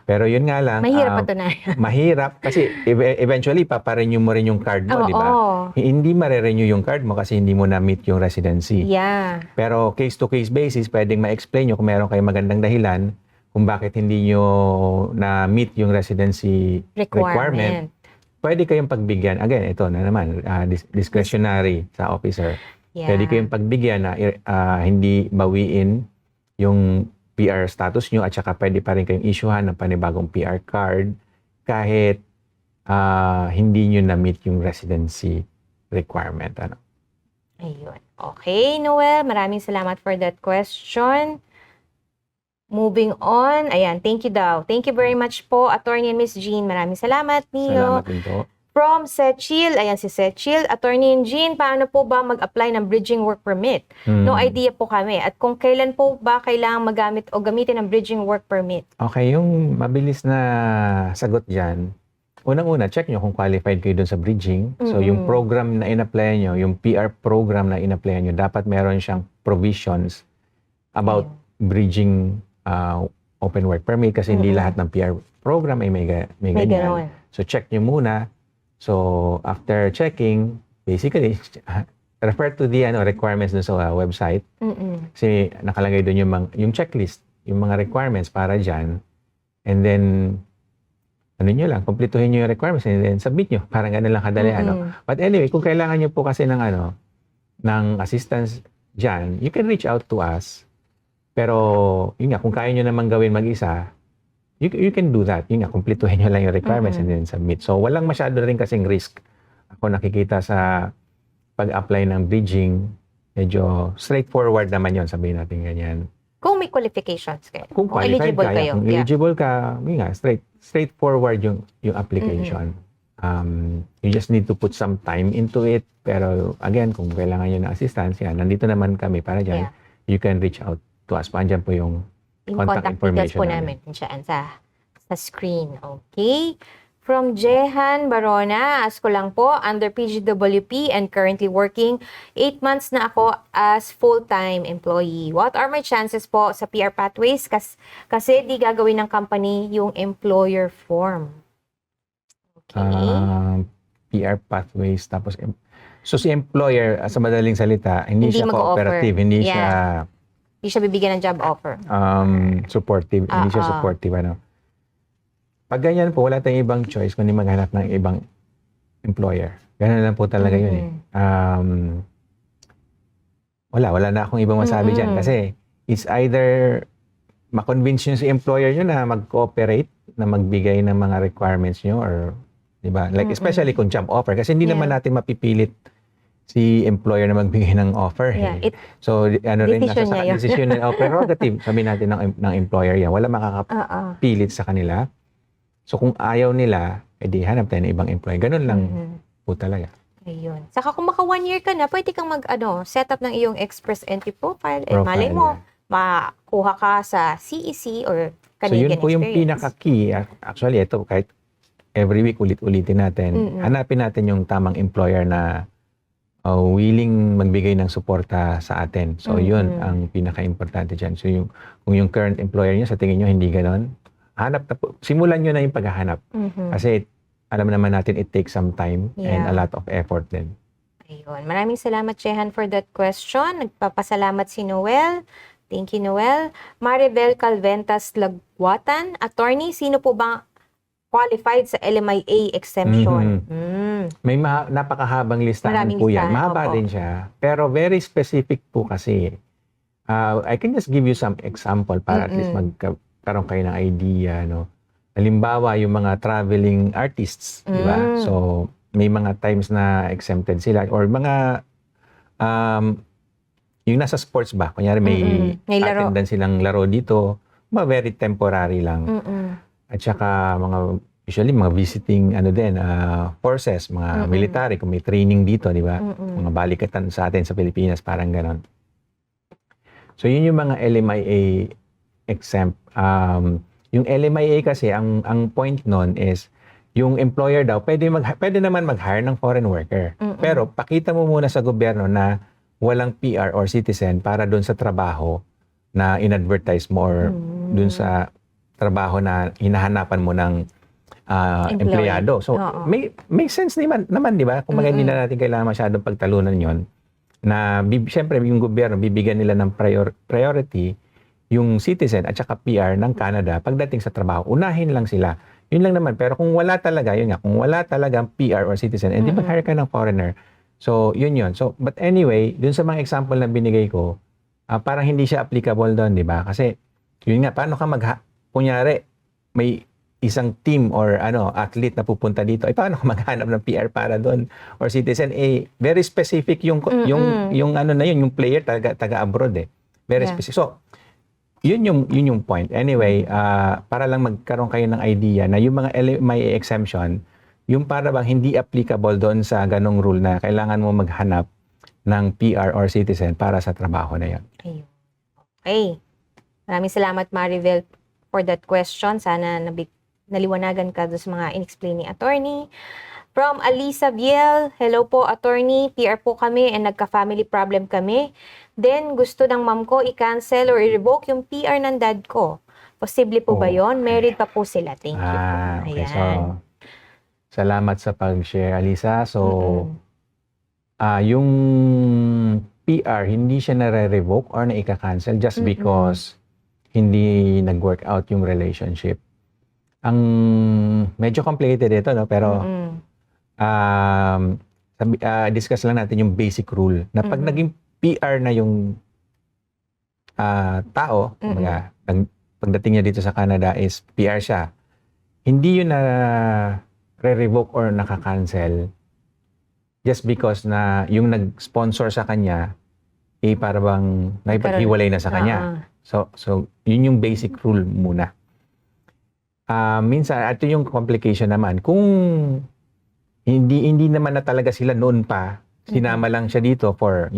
Pero yun nga lang, mahirap pa na. mahirap kasi eventually paparenew mo rin yung card mo, di ba? Hindi mare-renew yung card mo kasi hindi mo na-meet yung residency. Pero case-to-case basis, pwedeng ma-explain nyo kung meron kayong magandang dahilan kung bakit hindi nyo na-meet yung residency requirement. Pwede kayong pagbigyan. Again, ito na naman, discretionary sa officer. Pwede kayong pagbigyan na hindi bawiin yung PR status nyo at saka pwede pa rin kayong issuehan ng panibagong PR card kahit hindi nyo na-meet yung residency requirement. Ano? Ayun. Okay, Noel. Maraming salamat for that question. Moving on. Ayan, thank you daw. Thank you very much po, Attorney Miss Jean. Maraming salamat, Neo. Salamat din po. From Sechil, ayan si Sechil, Attorney Jean, paano po ba mag-apply ng bridging work permit? No idea po kami. At kung kailan po ba kailangan magamit o gamitin ng bridging work permit? Okay, yung mabilis na sagot dyan, unang-una, check nyo kung qualified kayo dun sa bridging. So yung program na in-apply nyo, yung PR program na in-apply nyo, dapat meron siyang provisions about bridging open work permit kasi hindi lahat ng PR program ay may ganyan. So check nyo muna. So, after checking, basically, refer to the requirements dun sa website. Kasi nakalagay dun yung checklist yung mga requirements para dyan, and then, ano nyo lang, kumpletuhin nyo yung requirements, and then submit nyo. Parang ganun lang kadali, But anyway, kung kailangan nyo po kasi ng, ng assistance dyan, you can reach out to us. Pero, yun nga, kung kaya nyo naman gawin mag-isa, you can do that. Yun nga, kumpletuhin nyo lang yung requirements and then submit. So, walang masyado rin kasing risk. Ako nakikita sa pag-apply ng bridging, medyo straightforward naman yon, sabihin natin ganyan. Kung may qualifications kayo. Kung qualified eligible ka, kayo. kung eligible ka, yun nga, straightforward yung application. You just need to put some time into it. Pero again, kung kailangan nyo ng assistance, yan, nandito naman kami para dyan. You can reach out to us. Andyan po yung contact information po namin. Diyan sa screen. Okay. From Jehan Barona, ask ko lang po, under PGWP and currently working, 8 months na ako as full-time employee. What are my chances po sa PR Pathways? Kasi di gagawin ng company yung employer form. Okay. PR Pathways, tapos, so si employer, sa madaling salita, hindi siya cooperative, hindi siya bibigyan ng job offer. Supportive, hindi siya supportive, Pag ganyan po, wala tayong ibang choice kundi maghanap ng ibang employer. Ganun lang po talaga yun eh. Wala na akong ibang masabi dyan. Kasi it's either ma-convince nyo si employer nyo na mag-cooperate, na magbigay ng mga requirements nyo, or, di ba? Like, especially kung job offer. Kasi hindi naman natin mapipilit si employer na magbigay ng offer. So, rin, nasa decision o prerogative, sabi natin ng employer yan. Wala makakapilit sa kanila. So, kung ayaw nila, edi hanap tayo ng ibang employee. Ganun lang po talaga. Ayun. Saka kung maka 1 year ka na, pwede kang set up ng iyong express entry profile. Malay mo, makuha ka sa CEC or Canadian experience. So, yun po yung pinaka-key. Actually, ito, kahit every week ulit-ulitin natin, hanapin natin yung tamang employer na willing magbigay ng suporta sa atin. So, yun ang pinaka-importante dyan. So, kung yung current employer nyo, sa tingin nyo, hindi ganon, hanap na po, simulan nyo na yung paghahanap. Kasi alam naman natin it takes some time and a lot of effort din. Ayun. Maraming salamat, Jehan, for that question. Nagpapasalamat si Noel. Thank you, Noel. Maribel Calventas Lagwatan. Attorney, sino po ba qualified sa LMIA exemption? May napakahabang listahan po yan. Mahaba din siya. Pero very specific po kasi. I can just give you some example para at least karon kayo ng idea, Halimbawa, yung mga traveling artists, di ba? So, may mga times na exempted sila or mga yung nasa sports ba? Kunyari may attendance silang laro dito, very temporary lang. At saka usually mga visiting forces, mga military, kung may training dito, di ba? Mga balikatan sa atin sa Pilipinas, parang ganon. So, yun yung mga LMIA exempt. Yung LMIA kasi, ang point nun is, yung employer daw, pwede naman mag-hire ng foreign worker. Pero, pakita mo muna sa gobyerno na walang PR or citizen para doon sa trabaho na in-advertise mo or doon sa trabaho na hinahanapan mo ng empleyado. So, may sense naman, di ba? Kung hindi na natin kailangan masyadong pagtalunan yon na siyempre yung gobyerno, bibigyan nila ng priority yung citizen at saka PR ng Canada pagdating sa trabaho. Unahin lang sila. Yun lang naman. Pero kung wala talaga, yun nga, kung wala talagang PR or citizen, hindi mag-hire ka ng foreigner. So, yun. So, but anyway, dun sa mga example na binigay ko, parang hindi siya applicable doon, di ba? Kasi, yun nga, paano ka kunyari, may isang team or athlete na pupunta dito, paano ka maghanap ng PR para doon or citizen? Very specific yung yung player taga abroad eh. Very specific. So, yun yung point. Anyway, para lang magkaroon kayo ng idea na yung mga LMIA exemption, yung para bang hindi applicable doon sa ganong rule na kailangan mo maghanap ng PR or citizen para sa trabaho na yun. Ayun. Okay. Maraming salamat, Maribel, for that question. Sana naliwanagan ka doon sa mga in-explain ni attorney. From Alisa Biel, hello po attorney, PR po kami and nagka-family problem kami. Then gusto ng mom ko i-cancel or i-revoke yung PR ng dad ko. Posible po ba yon? Married pa po sila. Thank you po. Okay. So, salamat sa pag-share, Alisa. So, yung PR, hindi siya nare-revoke or na ika-cancel just because hindi nag-work out yung relationship. Ang medyo complicated ito, no? Pero discuss lang natin yung basic rule na pag naging PR na yung tao, pagdating niya dito sa Canada is PR siya, hindi yun na re-revoke or nakakancel just because na yung nag-sponsor sa kanya para bang naipaghiwalay na sa kanya. So yun yung basic rule muna. Minsan, ito yung complication naman. Kung hindi naman na talaga sila noon pa, sinama lang siya dito for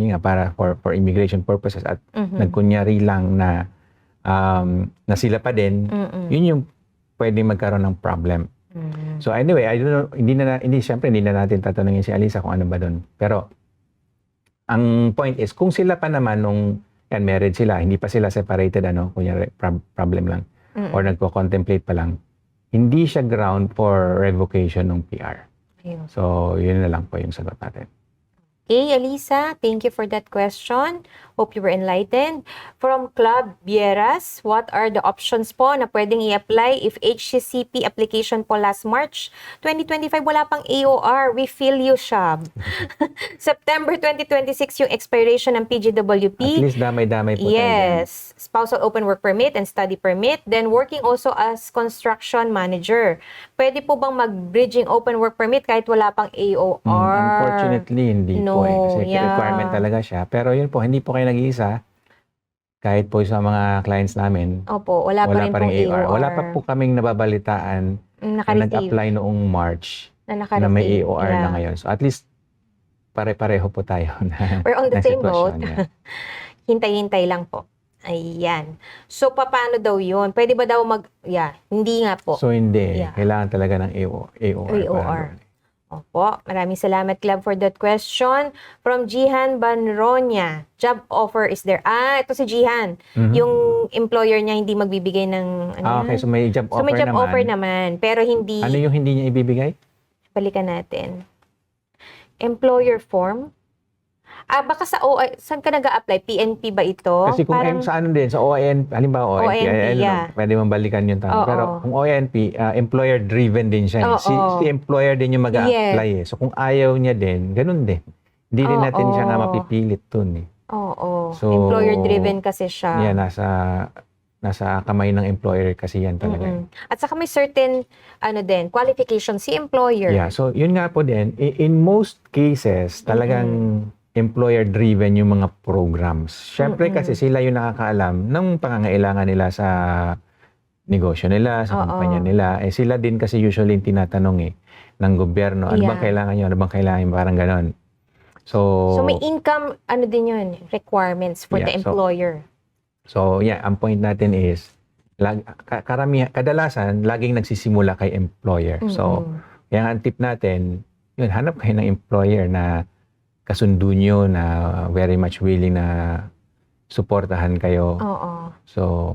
immigration purposes at nagkunyari lang na sila pa din, yun yung pwedeng magkaroon ng problem. So anyway, I don't know, siyempre hindi na natin tatanungin si Alisa kung ano ba doon. Pero ang point is, kung sila pa naman married sila, hindi pa sila separated, kunyari problem lang, or nagko-contemplate pa lang, hindi siya ground for revocation ng PR. Ayun. So, yun na lang po yung sagot natin. Okay, Alisa, thank you for that question. Hope you were enlightened. From Club Bieras, what are the options po na pwedeng i-apply if HCCP application po last March 2025 wala pang AOR? We feel you, Shab. September 2026 yung expiration ng PGWP. At least damay-damay po tayo. Yes. Spousal open work permit and study permit. Then working also as construction manager. Pwede po bang mag-bridging open work permit kahit wala pang AOR? Unfortunately, hindi po kasi requirement talaga siya. Pero yun po, hindi po kayo nag-iisa. Kahit po sa mga clients namin, Opo, wala pa rin pong AOR. Wala pa po kaming nababalitaan na nag-apply noong March na may AOR na ngayon. So at least, pare-pareho po tayo na we're on the same boat. Yeah. Hintay-hintay lang po. Ayan. So, paano daw yun? Pwede ba daw hindi nga po. So, hindi. Yeah. Kailangan talaga ng AOR. Opo. Maraming salamat, Club, for that question. From Jihan Banronia, job offer is there? Ito si Jihan. Yung employer niya hindi magbibigay ng okay, so may job offer naman. So, may job offer naman. Pero hindi... Ano yung hindi niya ibibigay? Balikan natin. Employer form. Baka sa saan ka nag-a-apply? PNP ba ito? Kasi kung sa ano din, sa OINP, halimbawa OINP, pwede mong balikan yung tama. Pero kung OINP, employer-driven din siya. Si employer din yung mag-a-apply. So kung ayaw niya din, ganun din. Hindi rin natin siya nga mapipilit dun. Oo. So, employer-driven kasi siya. Yeah, nasa kamay ng employer kasi yan talaga. At saka may certain qualification si employer. Yeah, so yun nga po din, in most cases, talagang employer-driven yung mga programs. Siyempre kasi sila yung nakakaalam ng pangangailangan nila sa negosyo nila, sa kumpanya nila. Sila din kasi usually tinatanong ng gobyerno, ano bang kailangan nyo, ano bang kailangan nyo, parang ganon. So may income, din yun, requirements for the employer. So ang point natin is, kadalasan, laging nagsisimula kay employer. So, kaya ang tip natin, yun, hanap kayo ng employer na kasundo nyo na very much willing na suportahan kayo. So,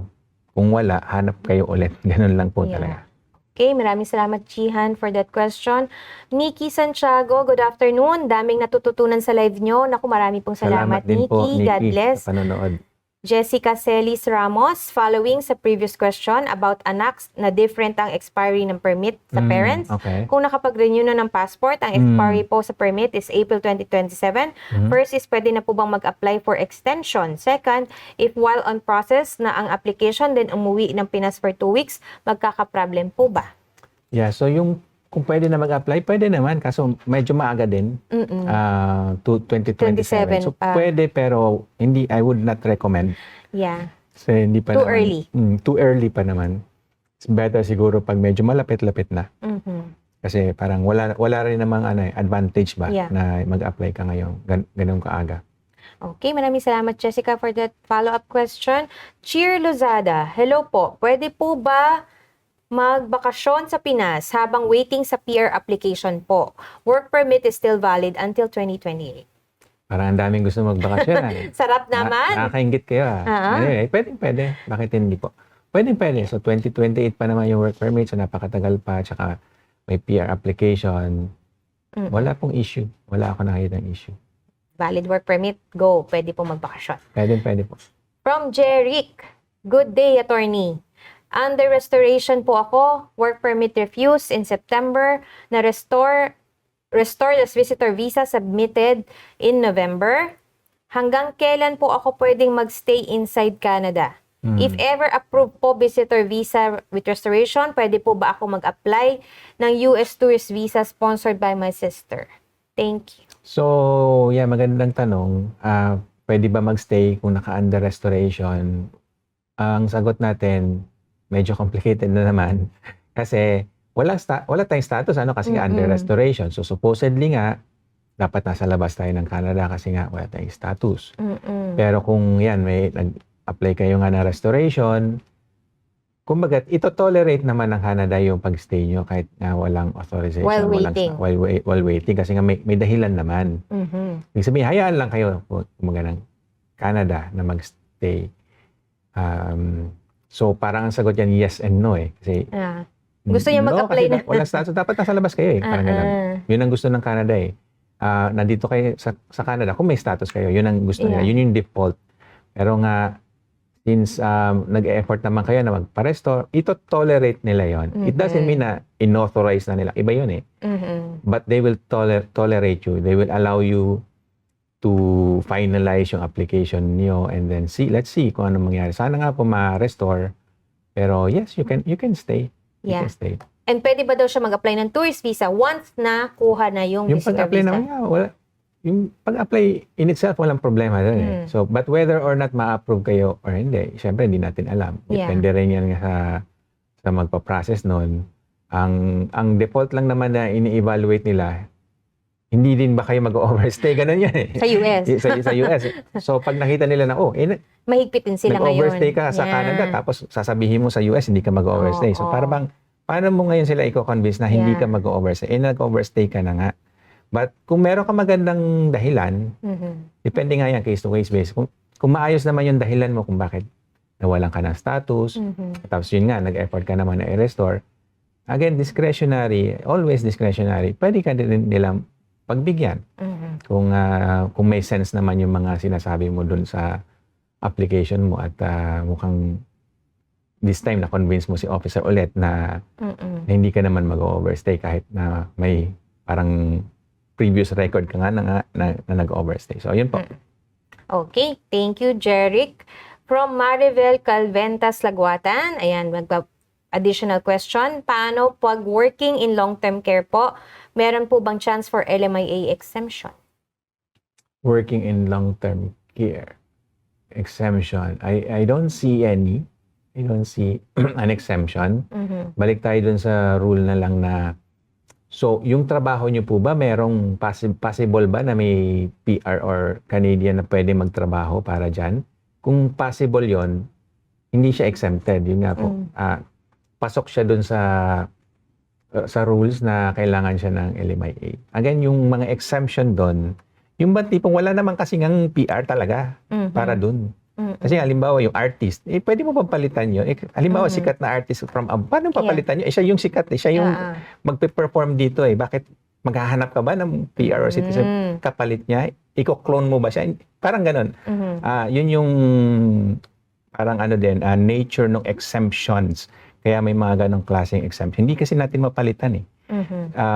kung wala, hanap kayo ulit. Ganun lang po talaga. Okay, maraming salamat, Jihan, for that question. Nikki Santiago, good afternoon. Daming natututunan sa live nyo. Naku, marami pong salamat, din Nikki. Po, Nikki. God bless. Sa panonood. Jessica Celis Ramos, following sa previous question about anak na different ang expiry ng permit sa parents. Okay. Kung nakapag-renew na ng passport, ang expiry po sa permit is April 2027. First is pwede na po bang mag-apply for extension? Second, if while on process na ang application then umuwi ng Pinas for 2 weeks, magkaka-problem po ba? Yeah, so kung pwede na mag-apply, pwede naman. Kaso medyo maaga din. 2027. So pwede pero hindi, I would not recommend. Yeah. So hindi pa Too naman. Early. Too early pa naman. It's better siguro pag medyo malapit-lapit na. Kasi parang wala rin namang advantage ba na mag-apply ka ngayon. Ganun kaaga. Okay, maraming salamat, Jessica, for that follow-up question. Cheer Lozada, hello po. Pwede po ba magbakasyon sa Pinas habang waiting sa PR application po? Work permit is still valid until 2028. Parang ang daming gusto magbakasyon. Sarap naman. Nakakaingit kayo. Anyway, pwede. Bakit hindi po? Pwede. So 2028 pa naman yung work permit. So napakatagal pa. Tsaka may PR application. Wala pong issue. Wala ako nakita ng issue. Valid work permit, go. Pwede po magbakasyon. Pwede po. From Jeric, Good day, attorney. Under restoration po ako, work permit refused in September, na-restore as visitor visa submitted in November. Hanggang kailan po ako pwedeng magstay inside Canada? If ever approved po visitor visa with restoration, pwede po ba ako mag-apply ng US tourist visa sponsored by my sister? Thank you. So, yeah, magandang tanong. Pwede ba magstay kung naka-under restoration? Ang sagot natin, medyo complicated na naman. Kasi wala tayong status kasi nga under restoration. So, supposedly nga, dapat nasa labas tayo ng Canada kasi nga wala tayong status. Pero kung yan, may nag-apply kayo nga na restoration, kumbaga, ito tolerate naman ng Canada yung pag-stay nyo kahit nga walang authorization. While waiting. While waiting kasi nga may dahilan naman. Ibig sabihin, hayaan lang kayo kumbaga ng Canada na mag-stay. So, parang ang sagot yan, yes and no eh. Kasi, gusto niya mag-apply na. Walang status, dapat nasa labas kayo eh. Parang ganun. Yun ang gusto ng Canada eh. Nandito kayo sa Canada, kung may status kayo, yun ang gusto nila. Yun yung default. Pero nga, since nag-e-effort naman kayo na magpa-restore, ito tolerate nila yon. It doesn't mean na inauthorize na nila. Iba yun eh. But they will tolerate you. They will allow you to finalize yung application niyo and then let's see kung ano mangyari. Sana nga po ma-restore. Pero yes, you can stay. You can stay. And pwede ba daw siya mag-apply ng tourist visa once na kuha na yung visitor pag-apply visa? Yung pag-apply in itself, walang problema doon eh. So, but whether or not ma-approve kayo or hindi, syempre hindi natin alam. Depende rin yan sa magpa-process noon. Ang default lang naman na ini-evaluate nila, hindi din ba kayo mag-overstay? Ganun yan eh. Sa US. sa US. So, pag nakita nila na, mahigpit din sila ngayon. Nag-overstay ka sa Canada, tapos sasabihin mo sa US, hindi ka mag-overstay. So, paano mo ngayon sila i-convince na hindi ka mag-overstay? Nag-overstay ka na nga. But kung meron ka magandang dahilan, depende nga yan, case-to-case basis. Kung maayos naman yung dahilan mo kung bakit nawalan ka ng status, tapos yun nga, nag-effort ka naman na i-restore, again, discretionary, always discretionary, pwede ka din nilang pagbigyan. Kung may sense naman yung mga sinasabi mo dun sa application mo at mukhang this time na-convince mo si officer ulit na hindi ka naman mag-overstay kahit na may parang previous record ka nga na nag-overstay. So, yun po. Okay. Thank you, Jeric. From Maribel Calventas Laguatan, ayan, additional question. Paano pag working in long-term care po, meron po bang chance for LMIA exemption? Working in long-term care exemption. I don't see any. I don't see an exemption. Balik tayo dun sa rule na lang na so, yung trabaho nyo po ba, merong possible ba na may PR or Canadian na pwede magtrabaho para dyan? Kung possible yon, hindi siya exempted. Yun nga po. Pasok siya dun sa rules na kailangan siya ng LMIA. Again, yung mga exemption dun, yung ba tipong wala naman kasi ngang PR talaga para dun. Kasi halimbawa yung artist, pwede mo papalitan yun. Halimbawa sikat na artist from paano papalitan yun? Siya yung sikat, siya yung magpe-perform dito eh. Bakit maghahanap ka ba ng PR or citizen kapalit niya? Iko-clone mo ba siya? Parang ganun. Yun yung parang nature ng exemptions. Kaya may mga ganong klaseng exemption. Hindi kasi natin mapalitan eh.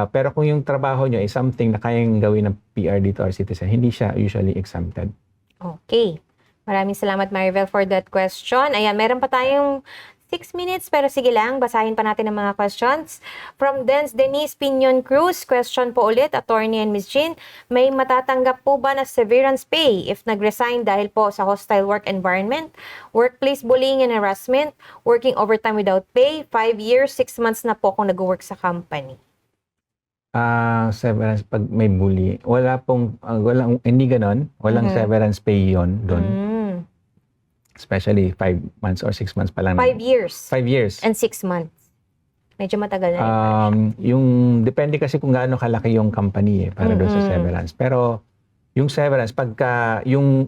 Pero kung yung trabaho nyo ay something na kayang gawin ng PR dito or citizen, hindi siya usually exempted. Okay. Maraming salamat, Maribel, for that question. Ayan, meron pa tayong 6 minutes, pero sige lang, basahin pa natin ang mga questions. From Denise Pinion Cruz, question po ulit, Attorney and Ms. Jean, may matatanggap po ba na severance pay if nag-resign dahil po sa hostile work environment, workplace bullying and harassment, working overtime without pay, 5 years, 6 months na po kung nag-work sa company? Severance pag may bully, hindi ganon, walang severance pay yon doon. Especially 5 months or 6 months pa lang. 5 years. 5 years. And 6 months. Medyo matagal na rin. Yung, depende kasi kung gaano kalaki yung company para doon sa severance. Pero, yung severance, pagka yung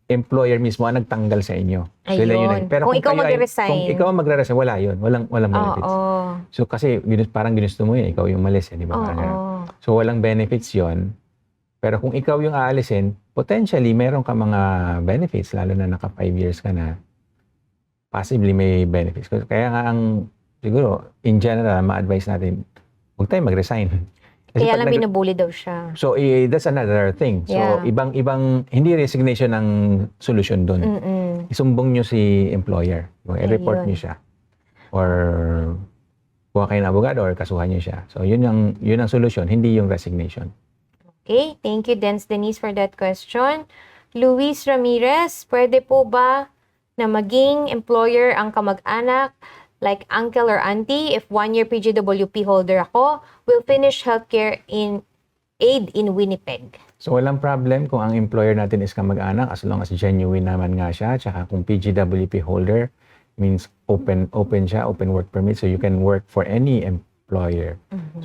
employer mismo ang nagtanggal sa inyo. Sila yun. Pero kung ikaw magre-resign. Kung ikaw magre-resign, wala yun. Walang benefits. So, kasi parang ginusto mo yun. Ikaw yung malis, di ba? So, walang benefits yon. Pero kung ikaw yung aalisin, potentially, meron ka mga benefits, lalo na naka 5 years ka na. possibly may benefits. Kaya nga siguro, in general, ma-advise natin, huwag tayo mag-resign. Kasi Kaya pag lang binubuli daw siya. So, that's another thing. So, Yeah. ibang, hindi resignation ang solusyon doon. Isumbong nyo si employer. I-report nyo siya. Or, kuha kayo ng abogado or kasuhan nyo siya. So, yun ang solusyon, hindi yung resignation. Okay, thank you, Denise, for that question. Luis Ramirez, pwede po ba na maging employer ang kamag-anak like uncle or auntie if 1-year PGWP holder ako, will finish healthcare aid in Winnipeg? So, walang problem kung ang employer natin is kamag-anak as long as genuine naman nga siya. Tsaka kung PGWP holder means open siya, open work permit, so you can work for any employer.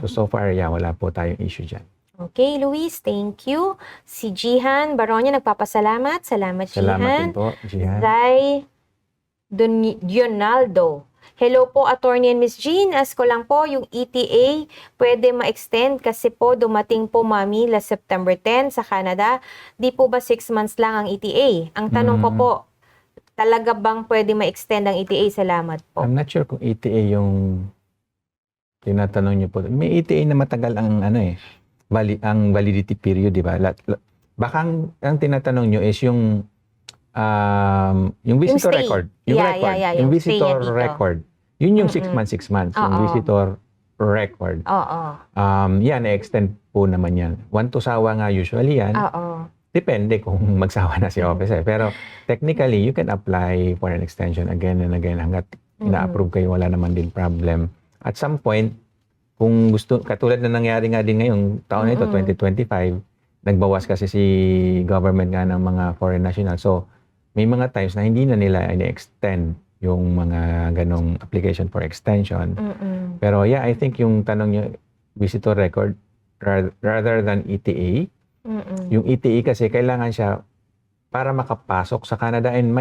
So far, wala po tayong issue dyan. Okay, Luis, thank you. Si Jihan Baronia, nagpapasalamat. Salamat, Jihan. Salamat din po, Jihan. Zay Dionaldo. Hello po, Attorney and Miss Jean. Ask ko lang po, yung ETA pwede ma-extend kasi po dumating po mami last September 10 sa Canada. Di po ba 6 months lang ang ETA? Ang tanong ko po, talaga bang pwede ma-extend ang ETA? Salamat po. I'm not sure kung ETA yung tinatanong niyo po. May ETA na matagal ang ang validity period, di ba? Baka ang tinatanong niyo is yung visitor stay. record. Yeah, Yung yung stay visitor niya dito. record. Yun yung 6 months, 6 months. Yung Oo. visitor record. Oo. Na-extend po naman yan. 1 to sawa nga usually yan. Oo. Depende kung magsawa na si officer. Pero technically, you can apply for an extension again and again hanggat ina-approve kayo, wala naman din problem. At some point, kung gusto, katulad na nangyari nga din ngayong taon na ito, 2025, nagbawas kasi si government nga ng mga foreign national. So, may mga times na hindi na nila ini-extend yung mga ganong application for extension. Pero I think yung tanong niyo, visitor record rather than ETA. Yung ETA kasi kailangan siya para makapasok sa Canada and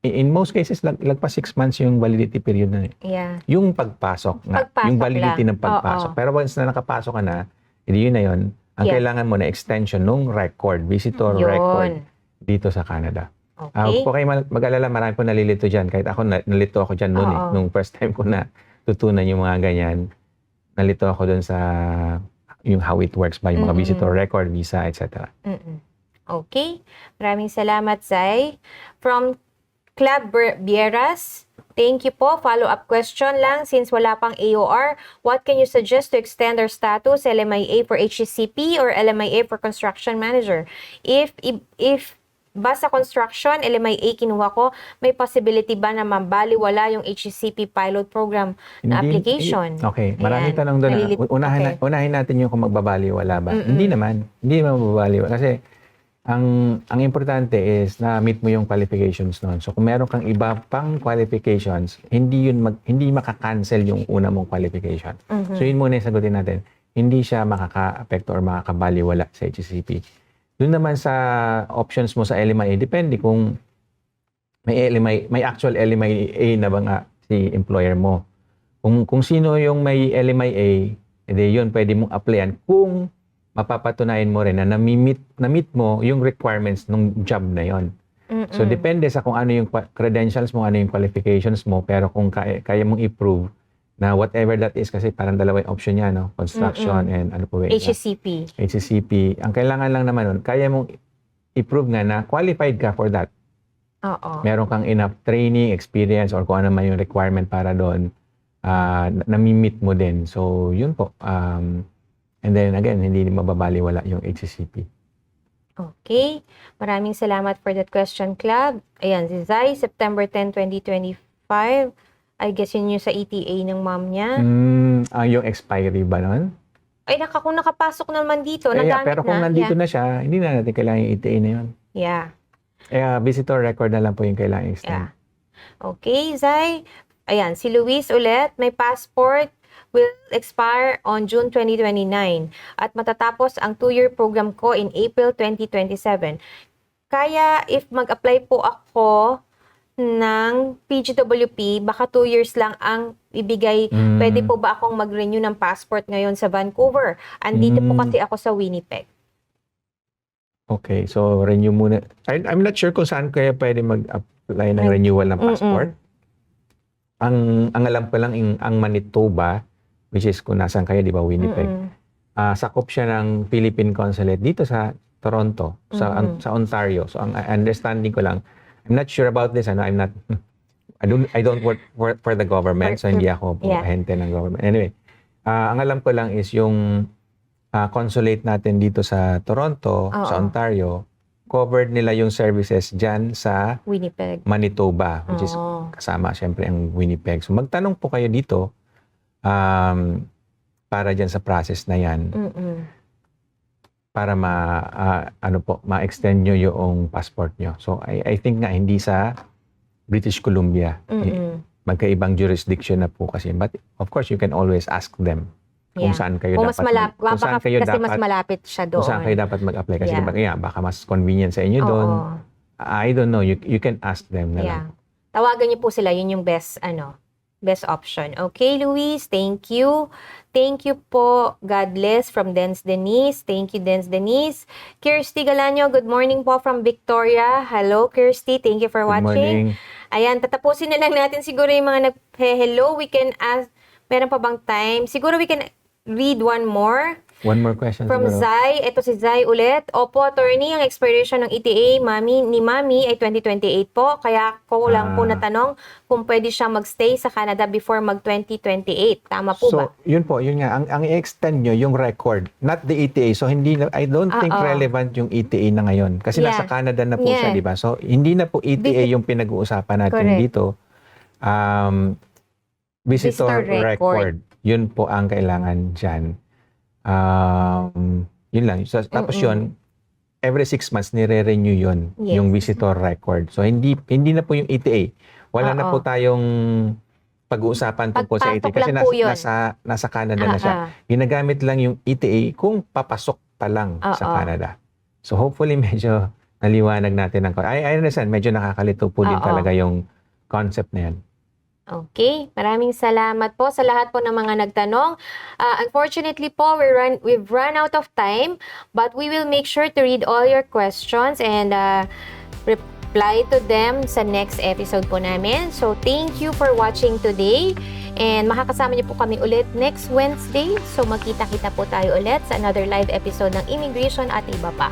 in most cases lagpas 6 months yung validity period na. Yeah. Yung pagpasok nga, Pagpasok yung validity lang. ng pagpasok. Oo. Pero once na nakapasok ka na, edi yun na yun. Ang kailangan mo na extension nung record, visitor record dito sa Canada. Okay. Huwag po kayo mag-alala, marami po nalilito dyan. Kahit ako, nalito ako dyan noon nung first time ko na tutunan yung mga ganyan. Nalito ako dun sa yung how it works ba, yung mga visitor record, visa, etc. Okay. Maraming salamat, Zay. From Club Bieras, thank you po. Follow-up question lang. Since wala pang AOR, what can you suggest to extend our status, LMIA for HCCP or LMIA for construction manager? If basta construction, LMIA kinuha ko, may possibility ba na mabaliwala yung HCCP pilot program na application? Okay, maraming Ayan. tanong doon. Unahin natin yung kung magbabaliwala ba. Hindi naman mababaliwala. Kasi ang importante is na meet mo yung qualifications noon. So kung meron kang iba pang qualifications, hindi makakancel yung una mong qualification. So yun muna yung sagutin natin. Hindi siya makaka-apekto or makakabaliwala sa HCCP. Doon naman sa options mo sa LMIA, depende kung may actual LMIA na ba nga si employer mo. Kung sino yung may LMIA, edi yun pwede mong applyan kung mapapatunayan mo rin na na-meet mo yung requirements ng job na yon. So depende sa kung ano yung credentials mo, ano yung qualifications mo, pero kung kaya mong i-prove na whatever that is, kasi parang dalawa yung option niya, no? Construction and ano po ba? HCCP. Ang kailangan lang naman nun, kaya mong i-prove nga na qualified ka for that. Oo. Meron kang enough training, experience, or kung ano man yung requirement para doon, nami-meet mo din. So, yun po. And then again, hindi mababaliwala yung HCCP. Okay. Maraming salamat for that question, Club. Ayan, si Zai, September 10, 2025. I guess yun yung sa ETA ng mom niya. Yung expiry ba nun? Ay, kung nakapasok naman dito, nagamit pero kung na. nandito na siya, hindi na natin kailangan yung ETA na yun. Yeah. Visitor record na lang po yung kailangan extend. Yeah. Okay, Zai. Ayan, si Luis ulit. May passport will expire on June 2029 at matatapos ang 2-year program ko in April 2027. Kaya if mag-apply po ako ng PGWP, baka 2 years lang ang ibigay. Pwede po ba akong mag-renew ng passport ngayon sa Vancouver? Andito po kasi ako sa Winnipeg. Okay, so renew muna. I'm not sure kung saan kaya pwede mag-apply ng renewal ng passport. Ang alam ko lang, ang Manitoba, which is kung nasan kayo, di ba, Winnipeg, sakop siya ng Philippine Consulate dito sa Toronto, sa Ontario. So, ang understanding ko lang, I'm not sure about this, I'm not, I don't work for the government, so hindi ako ahente ng government. Anyway, ang alam ko lang is yung consulate natin dito sa Toronto, sa Ontario, covered nila yung services dyan sa Winnipeg, Manitoba, which is kasama siyempre ang Winnipeg. So magtanong po kayo dito para dyan sa process na yan para ma-extend nyo yung passport nyo. So I think nga hindi sa British Columbia. Magkaibang jurisdiction na po kasi. But of course, you can always ask them kung saan kayo kung dapat mas malapit siya doon. Kung saan kayo dapat mag-apply. Kasi baka mas convenient sa inyo doon. I don't know. You can ask them na lang. Tawagan niyo po sila. Yun yung best option. Okay, Luis. Thank you. Thank you po. God bless from Dens Denise. Thank you, Dens Denise. Kirsty Galanyo, good morning po from Victoria. Hello, Kirsty. Thank you for watching. Ayan, tatapusin na lang natin siguro yung mga nag-hello. We can ask, meron pa bang time? Siguro we can read one more. One more question. From siguro. Zai. Ito si Zai ulit. Opo, attorney, ang expiration ng ETA ni Mami ay 2028 po. Kaya ko lang po natanong kung pwede siya magstay sa Canada before mag-2028. Tama po ba? So, yun po. Yun nga. Ang i-extend nyo yung record, not the ETA. So, I don't think relevant yung ETA na ngayon. Kasi nasa Canada na po siya, di ba? So, hindi na po ETA yung pinag-uusapan natin dito. Visitor record. Yun po ang kailangan dyan. Yun lang. So, tapos yun, every 6 months nire-renew yun, yung visitor record. So, hindi na po yung ETA. Wala na po tayong pag-uusapan tungkol sa ETA. Kasi nasa Canada na siya. Ginagamit lang yung ETA kung papasok pa lang sa Canada. So, hopefully, medyo naliwanag natin. I understand, medyo nakakalito po din talaga yung concept na yan. Okay, maraming salamat po sa lahat po ng mga nagtanong. Unfortunately po, we've run out of time, but we will make sure to read all your questions and reply to them sa next episode po namin. So, thank you for watching today. And makakasama niyo po kami ulit next Wednesday. So, magkita-kita po tayo ulit sa another live episode ng Immigration at iba pa.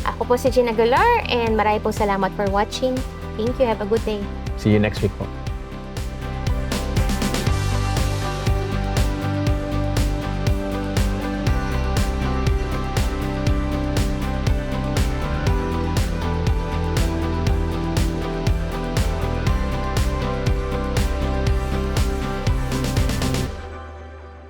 Ako po si Gina Galar and maraming po salamat for watching. Thank you. Have a good day. See you next week po.